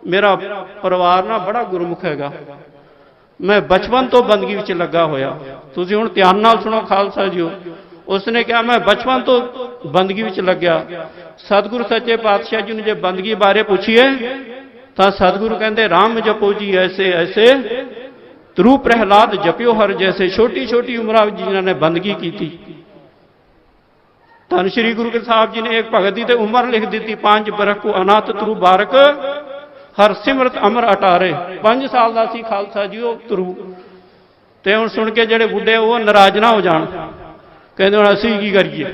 मेरा परिवार ना बड़ा गुरमुख हैगा, मैं बचपन तो बंदगी विच लगा होया। तुसी हुण ध्यान नाल सुनो खालसा जी। उसने कहा मैं बचपन तो बंदगी विच लग्या। सतगुरु सच्चे पातशाह जी ने जो बंदगी बारे पूछिए तो सतगुरु कहते राम जपो जी ऐसे ऐसे, ध्रुव प्रहलाद जपियो हर जैसे। छोटी छोटी उम्र जिन्होंने बंदगी की थी। धन श्री गुरु ग्रंथ साहब जी ने एक भगत की उम्र लिख दी थी, 5 बरख को अनाथ ध्रुव बारक हर सिमरत अमर अटारे। 5 साल का सी खालसा जी वो ध्रुव। तो हुण सुन के जेडे बुढ़े वो नाराज ना हो जान, कहते हुण असीं की करिए।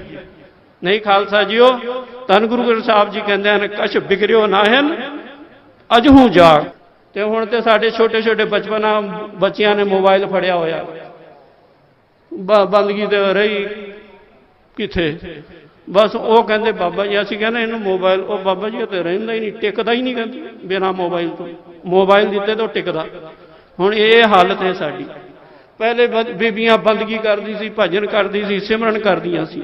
नहीं खालसा जी धन गुरु ग्रंथ साहब जी कहते हैं कछ बिगड़ियो ना है अजहू जाग। तो हुण तो साडे छोटे छोटे बचपना बच्चियां ने मोबाइल फड़िया होया, बंदगी तो रही किथे। बस वो कहते बाबा जी असीं कहने इन्हूं मोबाइल, वो बाबा जी तो रहिंदा ही नहीं, टिकदा ही नहीं, कहते बिना मोबाइल तो। मोबाइल दिते तो टिकदा। हुण ये हालत है साडी। पहले बीबियां बंदगी करदी सी, भजन करदी सी, सिमरन करदियां सी।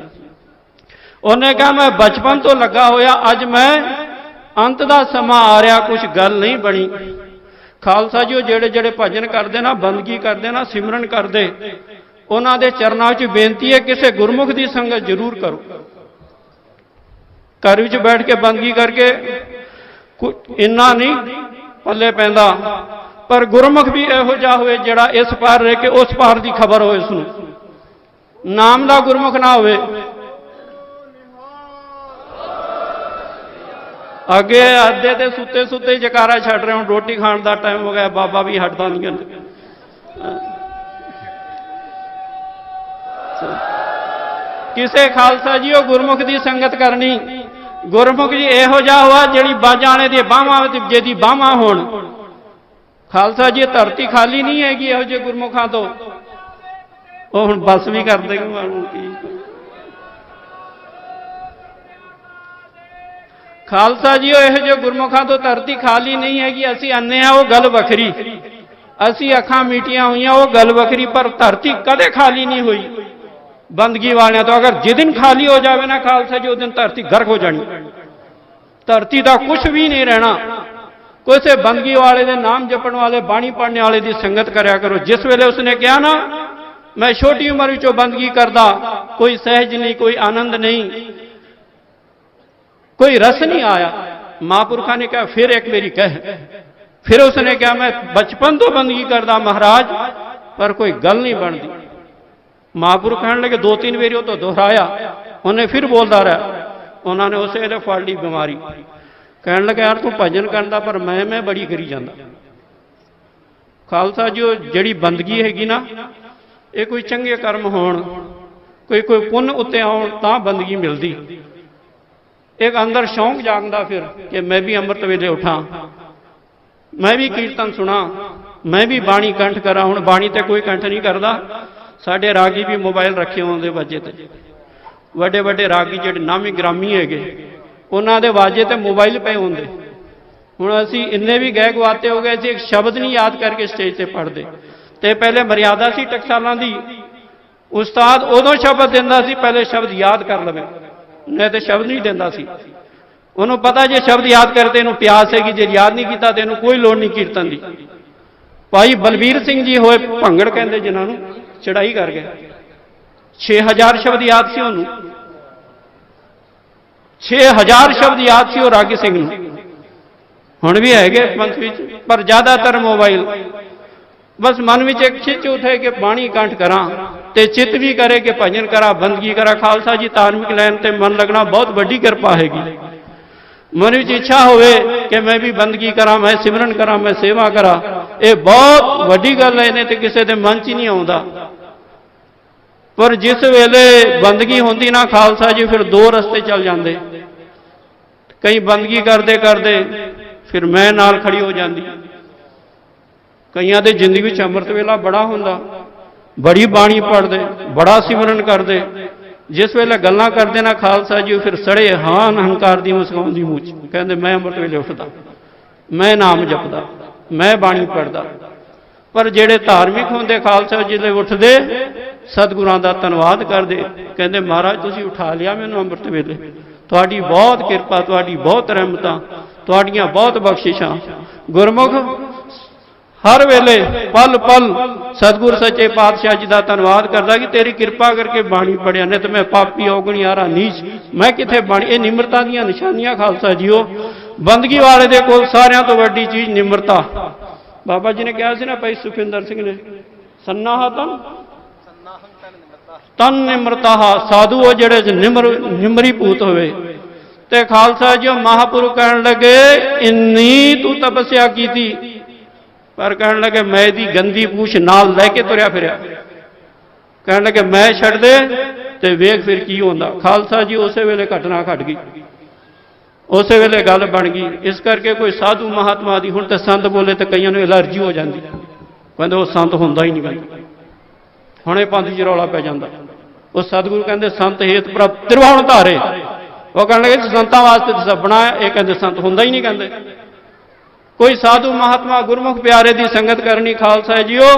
उन्हें कहा मैं बचपन तो लगा होया, अज मैं अंत का समा आ रहा, कुछ गल नहीं बनी। खालसा जी जेड़े जेड़े भजन करते ना, बंदगी करते ना, सिमरन करते, ਉਹਨਾਂ ਦੇ ਚਰਨਾਂ ਵਿੱਚ ਬੇਨਤੀ ਹੈ ਕਿਸੇ ਗੁਰਮੁਖ ਦੀ ਸੰਗਤ ਜ਼ਰੂਰ ਕਰੋ। ਘਰ ਵਿੱਚ ਬੈਠ ਕੇ ਬੰਦਗੀ ਕਰਕੇ ਇੰਨਾ ਨਹੀਂ ਪੱਲੇ ਪੈਂਦਾ, ਪਰ ਗੁਰਮੁਖ ਵੀ ਇਹੋ ਜਿਹਾ ਹੋਵੇ ਜਿਹੜਾ ਇਸ ਪਾਰ ਰਹਿ ਕੇ ਉਸ ਪਾਰ ਦੀ ਖਬਰ ਹੋਵੇ, ਉਸਨੂੰ ਨਾਮ ਦਾ ਗੁਰਮੁਖ ਨਾ ਹੋਵੇ। ਅੱਗੇ ਅੱਧੇ ਤੇ ਸੁੱਤੇ ਸੁੱਤੇ ਜਕਾਰਾ ਛੱਡ ਰਹੇ, ਹੁਣ ਰੋਟੀ ਖਾਣ ਦਾ ਟਾਈਮ ਹੋ ਗਿਆ, ਬਾਬਾ ਵੀ ਹਟਦਾ ਨਹੀਂ ਕਹਿੰਦੇ। ਕਿਸੇ ਖਾਲਸਾ ਜੀ ਉਹ ਗੁਰਮੁਖ ਦੀ ਸੰਗਤ ਕਰਨੀ। ਗੁਰਮੁਖ ਜੀ ਇਹੋ ਜਿਹਾ ਹੋਆ ਜਿਹੜੀ ਬਾਜਾਂ ਵਾਲੇ ਦੀ ਬਾਹਾਂ ਜਿਹਦੀ ਬਾਹਾਂ ਹੋਣ। ਖਾਲਸਾ ਜੀ ਧਰਤੀ ਖਾਲੀ ਨਹੀਂ ਹੈਗੀ ਇਹੋ ਜਿਹੇ ਗੁਰਮੁਖਾਂ ਤੋਂ। ਉਹ ਹੁਣ ਬਸ ਵੀ ਕਰ ਦੇਗਾ ਕੀ ਖਾਲਸਾ ਜੀ ਉਹ ਇਹੋ ਜਿਹੇ ਗੁਰਮੁਖਾਂ ਤੋਂ ਧਰਤੀ ਖਾਲੀ ਨਹੀਂ ਹੈਗੀ। ਅਸੀਂ ਅੰਨੇ ਆ ਉਹ ਗੱਲ ਵੱਖਰੀ, ਅਸੀਂ ਅੱਖਾਂ ਮੀਟੀਆਂ ਹੋਈਆਂ ਉਹ ਗੱਲ ਵੱਖਰੀ, ਪਰ ਧਰਤੀ ਕਦੇ ਖਾਲੀ ਨਹੀਂ ਹੋਈ ਬੰਦਗੀ ਵਾਲਿਆਂ ਤੋਂ। ਅਗਰ ਜਿਸ ਦਿਨ ਖਾਲੀ ਹੋ ਜਾਵੇ ਨਾ ਖਾਲਸਾ ਜੀ, ਉਸ ਦਿਨ ਧਰਤੀ ਗਰਕ ਹੋ ਜਾਣੀ, ਧਰਤੀ ਦਾ ਕੁਝ ਵੀ ਨਹੀਂ ਰਹਿਣਾ। ਕਿਸੇ ਬੰਦਗੀ ਵਾਲੇ ਦੇ ਨਾਮ ਜਪਣ ਵਾਲੇ ਬਾਣੀ ਪੜ੍ਹਨੇ ਵਾਲੇ ਦੀ ਸੰਗਤ ਕਰਿਆ ਕਰੋ। ਜਿਸ ਵੇਲੇ ਉਸਨੇ ਕਿਹਾ ਨਾ ਮੈਂ ਛੋਟੀ ਉਮਰ ਵਿੱਚੋਂ ਬੰਦਗੀ ਕਰਦਾ, ਕੋਈ ਸਹਿਜ ਨਹੀਂ, ਕੋਈ ਆਨੰਦ ਨਹੀਂ, ਕੋਈ ਰਸ ਨਹੀਂ ਆਇਆ, ਮਹਾਂਪੁਰਖਾਂ ਨੇ ਕਿਹਾ ਫਿਰ ਇੱਕ ਮੇਰੀ ਕਹਿ। ਫਿਰ ਉਸਨੇ ਕਿਹਾ ਮੈਂ ਬਚਪਨ ਤੋਂ ਬੰਦਗੀ ਕਰਦਾ ਮਹਾਰਾਜ, ਪਰ ਕੋਈ ਗੱਲ ਨਹੀਂ ਬਣਦੀ। ਮਹਾਂਪੁਰਖ ਕਹਿਣ ਲੱਗੇ ਦੋ ਤਿੰਨ ਵਾਰੀ ਉਹ ਤੋਂ ਦੁਹਰਾਇਆ, ਉਹਨੇ ਫਿਰ ਬੋਲਦਾ ਰਿਹਾ। ਉਹਨਾਂ ਨੇ ਉਸੇ ਵੇਲੇ ਫੜ ਲਈ ਬਿਮਾਰੀ। ਕਹਿਣ ਲੱਗਾ ਯਾਰ ਤੂੰ ਭਜਨ ਕਰਦਾ, ਪਰ ਮੈਂ ਬੜੀ ਕਰੀ ਜਾਂਦਾ। ਖਾਲਸਾ ਜੀ ਉਹ ਜਿਹੜੀ ਬੰਦਗੀ ਹੈਗੀ ਨਾ, ਇਹ ਕੋਈ ਚੰਗੇ ਕਰਮ ਹੋਣ, ਕੋਈ ਪੁੰਨ ਉੱਤੇ ਆਉਣ ਤਾਂ ਬੰਦਗੀ ਮਿਲਦੀ। ਇੱਕ ਅੰਦਰ ਸ਼ੌਂਕ ਜਾਗਦਾ ਫਿਰ ਕਿ ਮੈਂ ਵੀ ਅੰਮ੍ਰਿਤ ਵੇਲੇ ਉਠਾਂ, ਮੈਂ ਵੀ ਕੀਰਤਨ ਸੁਣਾ, ਮੈਂ ਵੀ ਬਾਣੀ ਕੰਠ ਕਰਾਂ। ਹੁਣ ਬਾਣੀ ਤੇ ਕੋਈ ਕੰਠ ਨਹੀਂ ਕਰਦਾ। ਸਾਡੇ ਰਾਗੀ ਵੀ ਮੋਬਾਈਲ ਰੱਖੇ ਹੁੰਦੇ ਵਾਜੇ ਤੇ, ਵੱਡੇ ਵੱਡੇ ਰਾਗੀ ਜਿਹੜੇ ਨਾਮੀ ਗ੍ਰਾਮੀ ਹੈਗੇ, ਉਹਨਾਂ ਦੇ ਵਾਜੇ ਤੇ ਮੋਬਾਈਲ ਪਏ ਹੁੰਦੇ। ਹੁਣ ਅਸੀਂ ਇੰਨੇ ਵੀ ਗਾਇਕ ਵਾਤੇ ਹੋ ਗਏ ਸੀ, ਇੱਕ ਸ਼ਬਦ ਨਹੀਂ ਯਾਦ ਕਰਕੇ ਸਟੇਜ ਤੇ ਪੜ੍ਹਦੇ। ਤੇ ਪਹਿਲੇ ਮਰਿਆਦਾ ਸੀ ਟਕਸਾਲਾਂ ਦੀ, ਉਸਤਾਦ ਉਦੋਂ ਸ਼ਬਦ ਦਿੰਦਾ ਸੀ ਪਹਿਲੇ ਸ਼ਬਦ ਯਾਦ ਕਰ ਲਵੇ, ਨਹੀਂ ਤੇ ਸ਼ਬਦ ਨਹੀਂ ਦਿੰਦਾ ਸੀ। ਉਹਨੂੰ ਪਤਾ ਜੇ ਸ਼ਬਦ ਯਾਦ ਕਰਦੇ ਇਹਨੂੰ ਪਿਆਸ ਹੈਗੀ, ਜੇ ਯਾਦ ਨਹੀਂ ਕੀਤਾ ਤੇ ਇਹਨੂੰ ਕੋਈ ਲੋੜ ਨਹੀਂ ਕੀਰਤਨ ਦੀ। ਭਾਈ ਬਲਬੀਰ ਸਿੰਘ ਜੀ ਹੋਏ ਭੰਗੜ ਕਹਿੰਦੇ ਜਿਨ੍ਹਾਂ ਨੂੰ, ਚੜਾਈ ਕਰ ਗਏ, 6000 ਸ਼ਬਦ ਯਾਦ ਸੀ ਉਹਨੂੰ, 6000 ਸ਼ਬਦ ਯਾਦ ਸੀ ਉਹ ਰਾਗੀ ਸਿੰਘ ਨੂੰ। ਹੁਣ ਵੀ ਹੈਗੇ ਪੰਥ ਵਿੱਚ, ਪਰ ਜ਼ਿਆਦਾਤਰ ਮੋਬਾਈਲ। ਬਸ ਮਨ ਵਿੱਚ ਇੱਕ ਖਿੱਚ ਉਠੇ ਕਿ ਬਾਣੀ ਕੰਠ ਕਰਾਂ, ਤੇ ਚਿੱਤ ਵੀ ਕਰੇ ਕਿ ਭਜਨ ਕਰਾਂ, ਬੰਦਗੀ ਕਰਾਂ। ਖਾਲਸਾ ਜੀ ਧਾਰਮਿਕ ਲਾਈਨ ਤੇ ਮਨ ਲੱਗਣਾ ਬਹੁਤ ਵੱਡੀ ਕਿਰਪਾ ਹੈਗੀ। ਮਨ ਵਿੱਚ ਇੱਛਾ ਹੋਵੇ ਕਿ ਮੈਂ ਵੀ ਬੰਦਗੀ ਕਰਾਂ, ਮੈਂ ਸਿਮਰਨ ਕਰਾਂ, ਮੈਂ ਸੇਵਾ ਕਰਾਂ, ਇਹ ਬਹੁਤ ਵੱਡੀ ਗੱਲ ਹੈ। ਇਹਨੇ ਤੇ ਕਿਸੇ ਦੇ ਮਨ 'ਚ ਹੀ ਨਹੀਂ ਆਉਂਦਾ। ਪਰ ਜਿਸ ਵੇਲੇ ਬੰਦਗੀ ਹੁੰਦੀ ਨਾ ਖਾਲਸਾ ਜੀ, ਫਿਰ ਦੋ ਰਸਤੇ ਚੱਲ ਜਾਂਦੇ। ਕਈ ਬੰਦਗੀ ਕਰਦੇ ਕਰਦੇ ਫਿਰ ਮੈਂ ਨਾਲ ਖੜੀ ਹੋ ਜਾਂਦੀ। ਕਈਆਂ ਦੇ ਜ਼ਿੰਦਗੀ ਵਿੱਚ ਅੰਮ੍ਰਿਤ ਵੇਲਾ ਬੜਾ ਹੁੰਦਾ, ਬੜੀ ਬਾਣੀ ਪੜ੍ਹਦੇ, ਬੜਾ ਸਿਮਰਨ ਕਰਦੇ। ਜਿਸ ਵੇਲੇ ਗੱਲਾਂ ਕਰਦੇ ਨਾ ਖਾਲਸਾ ਜੀ, ਫਿਰ ਸੜੇ ਹਾਂ ਹੰਕਾਰ ਦੀ ਮੁਸਕਾਉਂਦੀ ਮੂੰਹ 'ਚ, ਕਹਿੰਦੇ ਮੈਂ ਅੰਮ੍ਰਿਤ ਵੇਲੇ ਉੱਠਦਾ, ਮੈਂ ਨਾਮ ਜਪਦਾ, ਮੈਂ ਬਾਣੀ ਪੜ੍ਹਦਾ। ਪਰ ਜਿਹੜੇ ਧਾਰਮਿਕ ਹੁੰਦੇ ਖਾਲਸਾ ਜੀ ਦੇ ਉੱਠਦੇ, ਸਤਿਗੁਰਾਂ ਦਾ ਧੰਨਵਾਦ ਕਰਦੇ, ਕਹਿੰਦੇ ਮਹਾਰਾਜ ਤੁਸੀਂ ਉਠਾ ਲਿਆ ਮੈਨੂੰ ਅੰਮ੍ਰਿਤ ਵੇਲੇ, ਤੁਹਾਡੀ ਬਹੁਤ ਕਿਰਪਾ, ਤੁਹਾਡੀ ਬਹੁਤ ਰਹਿਮਤਾਂ, ਤੁਹਾਡੀਆਂ ਬਹੁਤ ਬਖਸ਼ਿਸ਼ਾਂ। ਗੁਰਮੁਖ ਹਰ ਵੇਲੇ ਪਲ ਪਲ ਸਤਿਗੁਰ ਸੱਚੇ ਪਾਤਸ਼ਾਹ ਜੀ ਦਾ ਧੰਨਵਾਦ ਕਰਦਾ ਕਿ ਤੇਰੀ ਕਿਰਪਾ ਕਰਕੇ ਬਾਣੀ ਪੜਿਆ, ਨਹੀਂ ਤੇ ਮੈਂ ਪਾਪੀ ਔਗਣਿਆਰਾ ਨੀਚ, ਮੈਂ ਕਿੱਥੇ ਬਾਣੀ। ਇਹ ਨਿਮਰਤਾ ਦੀਆਂ ਨਿਸ਼ਾਨੀਆਂ ਖਾਲਸਾ ਜੀਓ। ਬੰਦਗੀ ਵਾਲੇ ਦੇ ਕੋਲ ਸਾਰਿਆਂ ਤੋਂ ਵੱਡੀ ਚੀਜ਼ ਨਿਮਰਤਾ। ਬਾਬਾ ਜੀ ਨੇ ਕਿਹਾ ਸੀ ਨਾ ਭਾਈ ਸੁਖਿੰਦਰ ਸਿੰਘ ਨੇ, ਸੰਨਾਹ ਤਨ ਨਿਮਰਤਾ, ਸਾਧੂ ਉਹ ਜਿਹੜੇ ਨਿਮਰੀ ਭੂਤ ਹੋਵੇ। ਤੇ ਖਾਲਸਾ ਜੀ ਮਹਾਂਪੁਰਖ ਕਹਿਣ ਲੱਗੇ ਇੰਨੀ ਤੂੰ ਤਪੱਸਿਆ ਕੀਤੀ, ਪਰ ਕਹਿਣ ਲੱਗੇ ਮੈਂ ਇਹਦੀ ਗੰਦੀ ਪੂਛ ਨਾਲ ਲੈ ਕੇ ਤੁਰਿਆ ਫਿਰਿਆ। ਕਹਿਣ ਲੱਗੇ ਮੈਂ ਛੱਡ ਦੇ ਤੇ ਵੇਖ ਫਿਰ ਕੀ ਹੁੰਦਾ। ਖਾਲਸਾ ਜੀ ਉਸੇ ਵੇਲੇ ਘਟਨਾ ਘਟ ਗਈ, ਉਸੇ ਵੇਲੇ ਗੱਲ ਬਣ ਗਈ। ਇਸ ਕਰਕੇ ਕੋਈ ਸਾਧੂ ਮਹਾਤਮਾ ਦੀ, ਹੁਣ ਤੇ ਸੰਤ ਬੋਲੇ ਤੇ ਕਈਆਂ ਨੂੰ ਐਲਰਜੀ ਹੋ ਜਾਂਦੀ, ਕਹਿੰਦੇ ਉਹ ਸੰਤ ਹੁੰਦਾ ਹੀ ਨਹੀਂ। ਕਹਿੰਦੇ ਹੁਣੇ ਪੰਥ 'ਚ ਰੌਲਾ ਪੈ ਜਾਂਦਾ। ਉਹ ਸਤਿਗੁਰੂ ਕਹਿੰਦੇ ਸੰਤ ਹੇਤ ਪ੍ਰਭ ਤਿਰਵਾਉਣ ਧਾਰੇ। ਉਹ ਕਹਿਣ ਲੱਗੇ ਸੰਤਾਂ ਵਾਸਤੇ ਤਾਂ ਬਣਾਇਆ, ਇਹ ਕਹਿੰਦੇ ਸੰਤ ਹੁੰਦਾ ਹੀ ਨਹੀਂ। ਕਹਿੰਦੇ ਕੋਈ ਸਾਧੂ ਮਹਾਤਮਾ ਗੁਰਮੁਖ ਪਿਆਰੇ ਦੀ ਸੰਗਤ ਕਰਨੀ ਖਾਲਸਾ ਜੀਓ।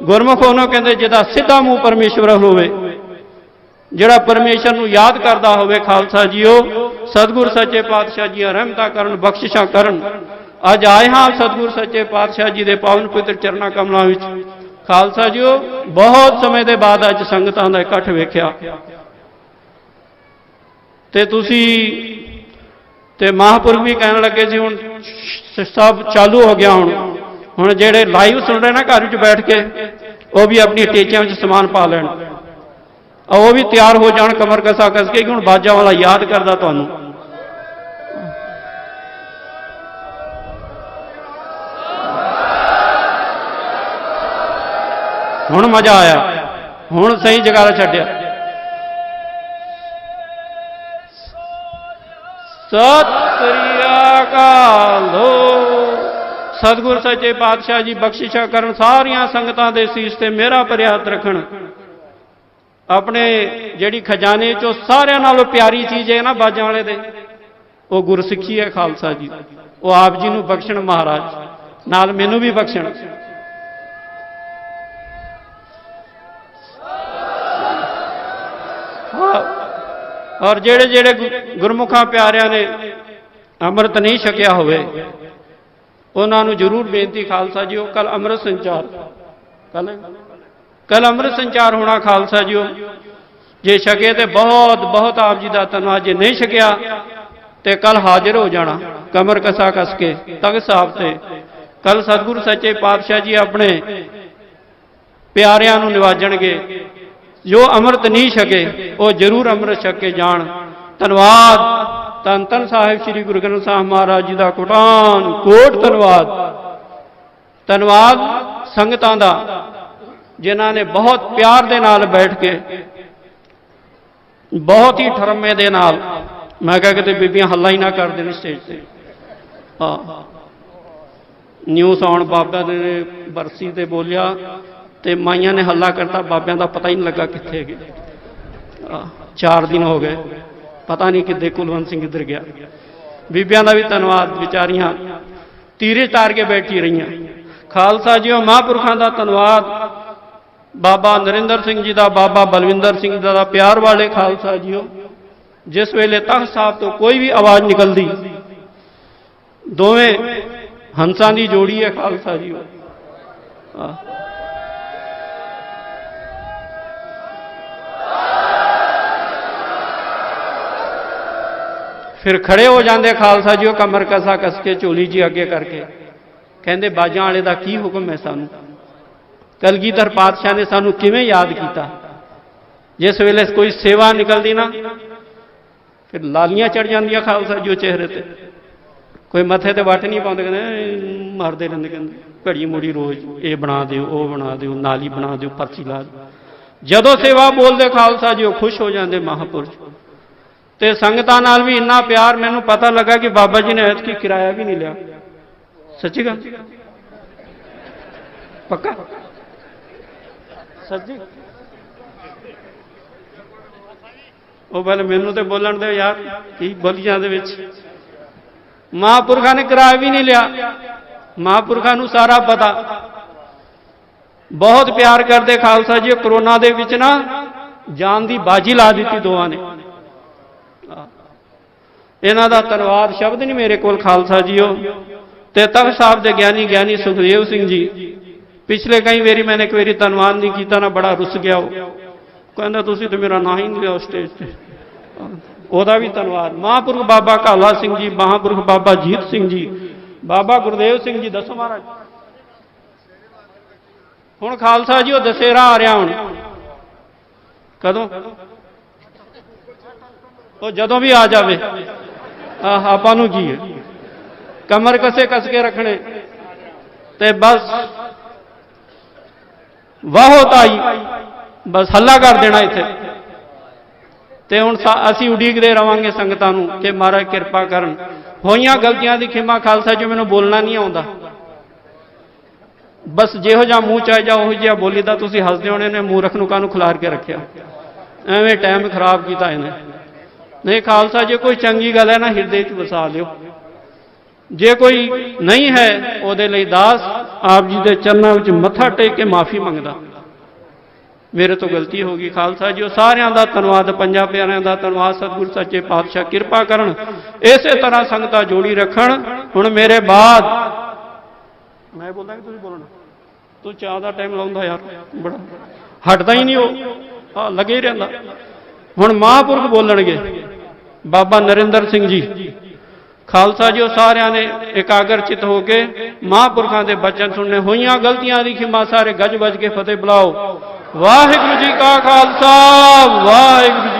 ਗੁਰਮੁਖ ਉਹਨੂੰ ਕਹਿੰਦੇ ਜਿਹਦਾ ਸਿੱਧਾ ਮੂੰਹ ਪਰਮੇਸ਼ਵਰ ਹੋਵੇ, ਜਿਹੜਾ ਪਰਮੇਸ਼ਰ ਨੂੰ ਯਾਦ ਕਰਦਾ ਹੋਵੇ ਖਾਲਸਾ ਜੀਓ। ਸਤਿਗੁਰ ਸੱਚੇ ਪਾਤਸ਼ਾਹ ਜੀ ਰਹਿਮਤਾਂ ਕਰਨ, ਬਖਸ਼ਿਸ਼ਾਂ ਕਰਨ। ਅੱਜ ਆਏ ਹਾਂ ਸਤਿਗੁਰ ਸੱਚੇ ਪਾਤਸ਼ਾਹ ਜੀ ਦੇ ਪਾਵਨ ਪਵਿੱਤਰ ਚਰਨਾਂ ਕਮਲਾਂ ਵਿੱਚ। ਖਾਲਸਾ ਜੀਓ ਬਹੁਤ ਸਮੇਂ ਦੇ ਬਾਅਦ ਅੱਜ ਸੰਗਤਾਂ ਦਾ ਇਕੱਠ ਵੇਖਿਆ ਤੇ ਤੁਸੀਂ ਤੇ ਮਹਾਂਪੁਰਖ ਵੀ ਕਹਿਣ ਲੱਗੇ ਸੀ ਹੁਣ ਸਭ ਚਾਲੂ ਹੋ ਗਿਆ। ਹੁਣ ਜਿਹੜੇ ਲਾਈਵ ਸੁਣ ਰਹੇ ਨਾ ਘਰ ਵਿੱਚ ਬੈਠ ਕੇ ਉਹ ਵੀ ਆਪਣੀ ਟੇਚਿਆਂ ਵਿੱਚ ਸਮਾਨ ਪਾ ਲੈਣ, ਉਹ ਵੀ ਤਿਆਰ ਹੋ ਜਾਣ ਕਮਰ ਕਸਾ ਕਸ ਕੇ, ਹੁਣ ਬਾਜਾਂ ਵਾਲਾ ਯਾਦ ਕਰਦਾ ਤੁਹਾਨੂੰ। ਹੁਣ ਮਜ਼ਾ ਆਇਆ, ਹੁਣ ਸਹੀ ਜਗ੍ਹਾ ਛੱਡਿਆ। ਸਤਿ ਸ੍ਰੀ ਅਕਾਲ। ਸਤਿਗੁਰ ਸੱਚੇ ਪਾਤਸ਼ਾਹ ਜੀ ਬਖਸ਼ਿਸ਼ਾਂ ਕਰਨ, ਸਾਰੀਆਂ ਸੰਗਤਾਂ ਦੇ ਸੀਸ ਤੇ ਮੇਰਾ ਭਰਿਆ ਹੱਥ ਰੱਖਣ। ਆਪਣੇ ਜਿਹੜੀ ਖਜ਼ਾਨੇ ਚੋਂ ਸਾਰਿਆਂ ਨਾਲੋਂ ਪਿਆਰੀ ਚੀਜ਼ ਹੈ ਨਾ ਬਾਜਾਂ ਵਾਲੇ ਦੇ, ਉਹ ਗੁਰਸਿੱਖੀ ਹੈ ਖਾਲਸਾ ਜੀ। ਉਹ ਆਪ ਜੀ ਨੂੰ ਬਖਸ਼ਣ ਮਹਾਰਾਜ, ਨਾਲ ਮੈਨੂੰ ਵੀ ਬਖਸ਼ਣ। ਔਰ ਜਿਹੜੇ ਜਿਹੜੇ ਗੁਰਮੁਖਾਂ ਪਿਆਰਿਆਂ ਨੇ ਅੰਮ੍ਰਿਤ ਨਹੀਂ ਛਕਿਆ ਹੋਵੇ ਉਹਨਾਂ ਨੂੰ ਜ਼ਰੂਰ ਬੇਨਤੀ ਖਾਲਸਾ ਜੀਓ, ਕੱਲ ਅੰਮ੍ਰਿਤ ਸੰਚਾਰ, ਕੱਲ ਅੰਮ੍ਰਿਤ ਸੰਚਾਰ ਹੋਣਾ ਖਾਲਸਾ ਜੀਓ। ਜੇ ਛਕੇ ਤੇ ਬਹੁਤ ਬਹੁਤ ਆਪ ਜੀ ਦਾ ਧੰਨਵਾਦ, ਜੇ ਨਹੀਂ ਛਕਿਆ ਤੇ ਕੱਲ ਹਾਜ਼ਰ ਹੋ ਜਾਣਾ ਕਮਰ ਕਸਾ ਕਸ ਕੇ ਤਖਤ ਸਾਹਿਬ ਤੇ। ਕੱਲ ਸਤਿਗੁਰੂ ਸੱਚੇ ਪਾਤਸ਼ਾਹ ਜੀ ਆਪਣੇ ਪਿਆਰਿਆਂ ਨੂੰ ਨਿਵਾਜਣਗੇ। ਜੋ ਅੰਮ੍ਰਿਤ ਨਹੀਂ ਛਕੇ ਉਹ ਜ਼ਰੂਰ ਅੰਮ੍ਰਿਤ ਛਕ ਕੇ ਜਾਣ। ਧੰਨਵਾਦ ਧੰਨ ਧੰਨ ਸਾਹਿਬ ਸ੍ਰੀ ਗੁਰੂ ਗ੍ਰੰਥ ਸਾਹਿਬ ਮਹਾਰਾਜ ਜੀ ਦਾ ਕੋਟਾਨ ਕੋਟ ਧੰਨਵਾਦ। ਧੰਨਵਾਦ ਸੰਗਤਾਂ ਦਾ ਜਿਨ੍ਹਾਂ ਨੇ ਬਹੁਤ ਪਿਆਰ ਦੇ ਨਾਲ ਬੈਠ ਕੇ, ਬਹੁਤ ਹੀ ਠਰਮੇ ਦੇ ਨਾਲ, ਮੈਂ ਕਿਹਾ ਕਿਤੇ ਬੀਬੀਆਂ ਹੱਲਾ ਹੀ ਨਾ ਕਰ ਦੇਣ ਸਟੇਜ ਤੇ। ਨਿਊ ਸੌਣ ਬਾਬਾ ਦੇ ਬਰਸੀ ਤੇ ਬੋਲਿਆ ਤੇ ਮਾਈਆਂ ਨੇ ਹੱਲਾ ਕਰਤਾ, ਬਾਬਿਆਂ ਦਾ ਪਤਾ ਹੀ ਨਹੀਂ ਲੱਗਾ ਕਿੱਥੇ ਗਏ। 4 ਦਿਨ ਹੋ ਗਏ, ਪਤਾ ਨਹੀਂ ਕਿੱਦੇ ਕੁਲਵੰਤ ਸਿੰਘ ਕਿੱਧਰ ਗਿਆ। ਬੀਬੀਆਂ ਦਾ ਵੀ ਧੰਨਵਾਦ, ਵਿਚਾਰੀਆਂ ਤੀਰੇ ਤਾਰ ਕੇ ਬੈਠੀ ਰਹੀਆਂ। ਖਾਲਸਾ ਜੀਓ ਮਹਾਂਪੁਰਖਾਂ ਦਾ ਧੰਨਵਾਦ, ਬਾਬਾ ਨਰਿੰਦਰ ਸਿੰਘ ਜੀ ਦਾ, ਬਾਬਾ ਬਲਵਿੰਦਰ ਸਿੰਘ ਜੀ ਦਾ ਪਿਆਰ ਵਾਲੇ ਖਾਲਸਾ ਜੀਓ। ਜਿਸ ਵੇਲੇ ਤਖਤ ਸਾਹਿਬ ਤੋਂ ਕੋਈ ਵੀ ਆਵਾਜ਼ ਨਿਕਲਦੀ, ਦੋਵੇਂ ਹੰਸਾਂ ਦੀ ਜੋੜੀ ਹੈ ਖਾਲਸਾ ਜੀਓ। ਫਿਰ ਖੜੇ ਹੋ ਜਾਂਦੇ ਖਾਲਸਾ ਜੀਓ ਕਮਰ ਕਸਾ ਕਸ ਕੇ, ਝੋਲੀ ਜੀ ਅੱਗੇ ਕਰਕੇ, ਕਹਿੰਦੇ ਬਾਜਾਂ ਵਾਲੇ ਦਾ ਕੀ ਹੁਕਮ ਹੈ ਸਾਨੂੰ। ਕਲਗੀਧਰ ਪਾਤਸ਼ਾਹ ਨੇ ਸਾਨੂੰ ਕਿਵੇਂ ਯਾਦ ਕੀਤਾ। ਜਿਸ ਵੇਲੇ ਕੋਈ ਸੇਵਾ ਨਿਕਲਦੀ ਨਾ, ਫਿਰ ਲਾਲੀਆਂ ਚੜ ਜਾਂਦੀਆਂ ਖਾਲਸਾ ਜੀਓ ਚਿਹਰੇ ਤੇ। ਕੋਈ ਮੱਥੇ ਤੇ ਵੱਟ ਨਹੀਂ ਪਾਉਂਦੇ, ਕਹਿੰਦੇ ਮਾਰਦੇ ਰਹਿੰਦੇ, ਕਹਿੰਦੇ ਘੜੀ ਮੁੜੀ ਰੋਜ਼ ਇਹ ਬਣਾ ਦਿਓ, ਉਹ ਬਣਾ ਦਿਓ, ਨਾਲੀ ਬਣਾ ਦਿਓ, ਪਰਚੀ ਲਾ ਦਿਓ। ਜਦੋਂ ਸੇਵਾ ਬੋਲਦੇ ਖਾਲਸਾ ਜੀਓ ਖੁਸ਼ ਹੋ ਜਾਂਦੇ ਮਹਾਂਪੁਰਸ਼। ਤੇ ਸੰਗਤਾਂ ਨਾਲ ਵੀ ਇੰਨਾ ਪਿਆਰ, ਮੈਨੂੰ ਪਤਾ ਲੱਗਾ ਕਿ ਬਾਬਾ ਜੀ ਨੇ ਐਤਕੀ ਕਿਰਾਇਆ ਵੀ ਨਹੀਂ ਲਿਆ। ਸੱਚੀ ਗੱਲ, ਪੱਕਾ ਸੱਚੀ। ਉਹ ਪਹਿਲੇ ਮੈਨੂੰ ਤੇ ਬੋਲਣ ਦੇ ਯਾਰ, ਕੀ ਬੋਲੀਆਂ ਦੇ ਵਿੱਚ। ਮਹਾਂਪੁਰਖਾਂ ਨੇ ਕਿਰਾਇਆ ਵੀ ਨਹੀਂ ਲਿਆ। ਮਹਾਂਪੁਰਖਾਂ ਨੂੰ ਸਾਰਾ ਪਤਾ, ਬਹੁਤ ਪਿਆਰ ਕਰਦੇ ਖਾਲਸਾ ਜੀ। ਕਰੋਨਾ ਦੇ ਵਿੱਚ ਨਾ ਜਾਨ ਦੀ ਬਾਜੀ ਲਾ ਦਿੱਤੀ ਦੋਵਾਂ ਨੇ। ਇਹਨਾਂ ਦਾ ਧੰਨਵਾਦ ਸ਼ਬਦ ਨਹੀਂ ਮੇਰੇ ਕੋਲ ਖਾਲਸਾ ਜੀਓ। ਤੇ ਤਖਤ ਸਾਹਿਬ ਦੇ ਗਿਆਨੀ ਸੁਖਦੇਵ ਸਿੰਘ ਜੀ, ਪਿਛਲੇ ਕਈ ਵਾਰੀ ਮੈंने ਇੱਕ ਵਾਰੀ ਧੰਨਵਾਦ ਨਹੀਂ ਕੀਤਾ ਨਾ, ਬੜਾ ਰੁੱਸ ਗਿਆ ਉਹ, ਕਹਿੰਦਾ ਤੁਸੀਂ ਤਾਂ ਮੇਰਾ ਨਾਂ ਹੀ ਨਹੀਂ ਲਿਆ ਸਟੇਜ ਤੇ। ਉਹਦਾ ਵੀ ਧੰਨਵਾਦ। ਮਹਾਂਪੁਰਖ ਬਾਬਾ ਕਾਲਾ ਸਿੰਘ ਜੀ, ਮਹਾਂਪੁਰਖ ਬਾਬਾ ਜੀਤ ਸਿੰਘ ਜੀ, ਬਾਬਾ ਗੁਰਦੇਵ ਸਿੰਘ ਜੀ। ਦੱਸੋ ਮਹਾਰਾਜ, ਹੁਣ ਖਾਲਸਾ ਜੀ ਉਹ ਦਸ਼ਹਰਾ ਆ ਰਿਹਾ, ਹੁਣ ਕਦੋਂ? ਉਹ ਜਦੋਂ ਵੀ ਆ ਜਾਵੇ, ਆਪਾਂ ਨੂੰ ਕੀ ਹੈ, ਕਮਰ ਕਸੇ ਕਸ ਕੇ ਰੱਖਣੇ ਤੇ ਬਸ ਵਾਹੋ ਤਾਈ, ਬਸ ਹੱਲਾ ਕਰ ਦੇਣਾ ਇੱਥੇ। ਤੇ ਹੁਣ ਅਸੀਂ ਉਡੀਕਦੇ ਰਵਾਂਗੇ ਸੰਗਤਾਂ ਨੂੰ ਕਿ ਮਹਾਰਾਜ ਕਿਰਪਾ ਕਰਨ। ਹੋਈਆਂ ਗਲਤੀਆਂ ਦੀ ਖਿਮਾ ਖਾਲਸਾ ਜੀ, ਮੈਨੂੰ ਬੋਲਣਾ ਨਹੀਂ ਆਉਂਦਾ, ਬਸ ਜਿਹੋ ਜਿਹਾ ਮੂੰਹ ਚਾਹੇ ਜਾ ਉਹੋ ਜਿਹਾ ਬੋਲੀਦਾ। ਤੁਸੀਂ ਹੱਸਦੇ ਹੋਣੇ ਨੇ, ਮੂਰਖ ਨੂੰ ਕਾਹਨੂੰ ਖਿਲਾਰ ਕੇ ਰੱਖਿਆ, ਐਵੇਂ ਟਾਈਮ ਖਰਾਬ ਕੀਤਾ ਇਹਨੇ। ਨਹੀਂ ਖਾਲਸਾ ਜੇ ਕੋਈ ਚੰਗੀ ਗੱਲ ਹੈ ਨਾ, ਹਿਰਦੇ 'ਚ ਵਸਾ ਲਿਓ। ਜੇ ਕੋਈ ਨਹੀਂ ਹੈ, ਉਹਦੇ ਲਈ ਦਾਸ ਆਪ ਜੀ ਦੇ ਚਰਨਾਂ ਵਿੱਚ ਮੱਥਾ ਟੇਕ ਕੇ ਮਾਫੀ ਮੰਗਦਾ, ਮੇਰੇ ਤੋਂ ਗਲਤੀ ਹੋ ਗਈ। ਖਾਲਸਾ ਜੀ ਸਾਰਿਆਂ ਦਾ ਧੰਨਵਾਦ, ਪੰਜਾਂ ਪਿਆਰਿਆਂ ਦਾ ਧੰਨਵਾਦ। ਸਤਿਗੁਰੂ ਸੱਚੇ ਪਾਤਸ਼ਾਹ ਕਿਰਪਾ ਕਰਨ, ਇਸੇ ਤਰ੍ਹਾਂ ਸੰਗਤਾਂ ਜੋੜੀ ਰੱਖਣ। ਹੁਣ ਮੇਰੇ ਬਾਅਦ ਮੈਂ ਬੋਲਦਾ ਕਿ ਤੁਸੀਂ ਬੋਲਣਾ? ਤੂੰ ਚਾਹ ਦਾ ਟਾਈਮ ਲਾਉਂਦਾ ਯਾਰ, ਬੜਾ ਹਟਦਾ ਹੀ ਨਹੀਂ ਉਹ, ਆ ਲੱਗੇ ਹੀ ਰਹਿੰਦਾ। ਹੁਣ ਮਹਾਂਪੁਰਖ ਬੋਲਣਗੇ। ਬਾਬਾ ਨਰਿੰਦਰ ਸਿੰਘ ਜੀ ਖਾਲਸਾ ਜੀ, ਉਹ ਸਾਰਿਆਂ ਨੇ ਇਕਾਗਰ ਚਿਤ ਹੋ ਕੇ ਮਹਾਂਪੁਰਖਾਂ ਦੇ ਬਚਨ ਸੁਣਨੇ। ਹੋਈਆਂ ਗਲਤੀਆਂ ਦੀ ਖਿਮਾ, ਸਾਰੇ ਗੱਜ ਵੱਜ ਕੇ ਫਤਿਹ ਬੁਲਾਓ। ਵਾਹਿਗੁਰੂ ਜੀ ਕਾ ਖਾਲਸਾ, ਵਾਹਿਗੁਰੂ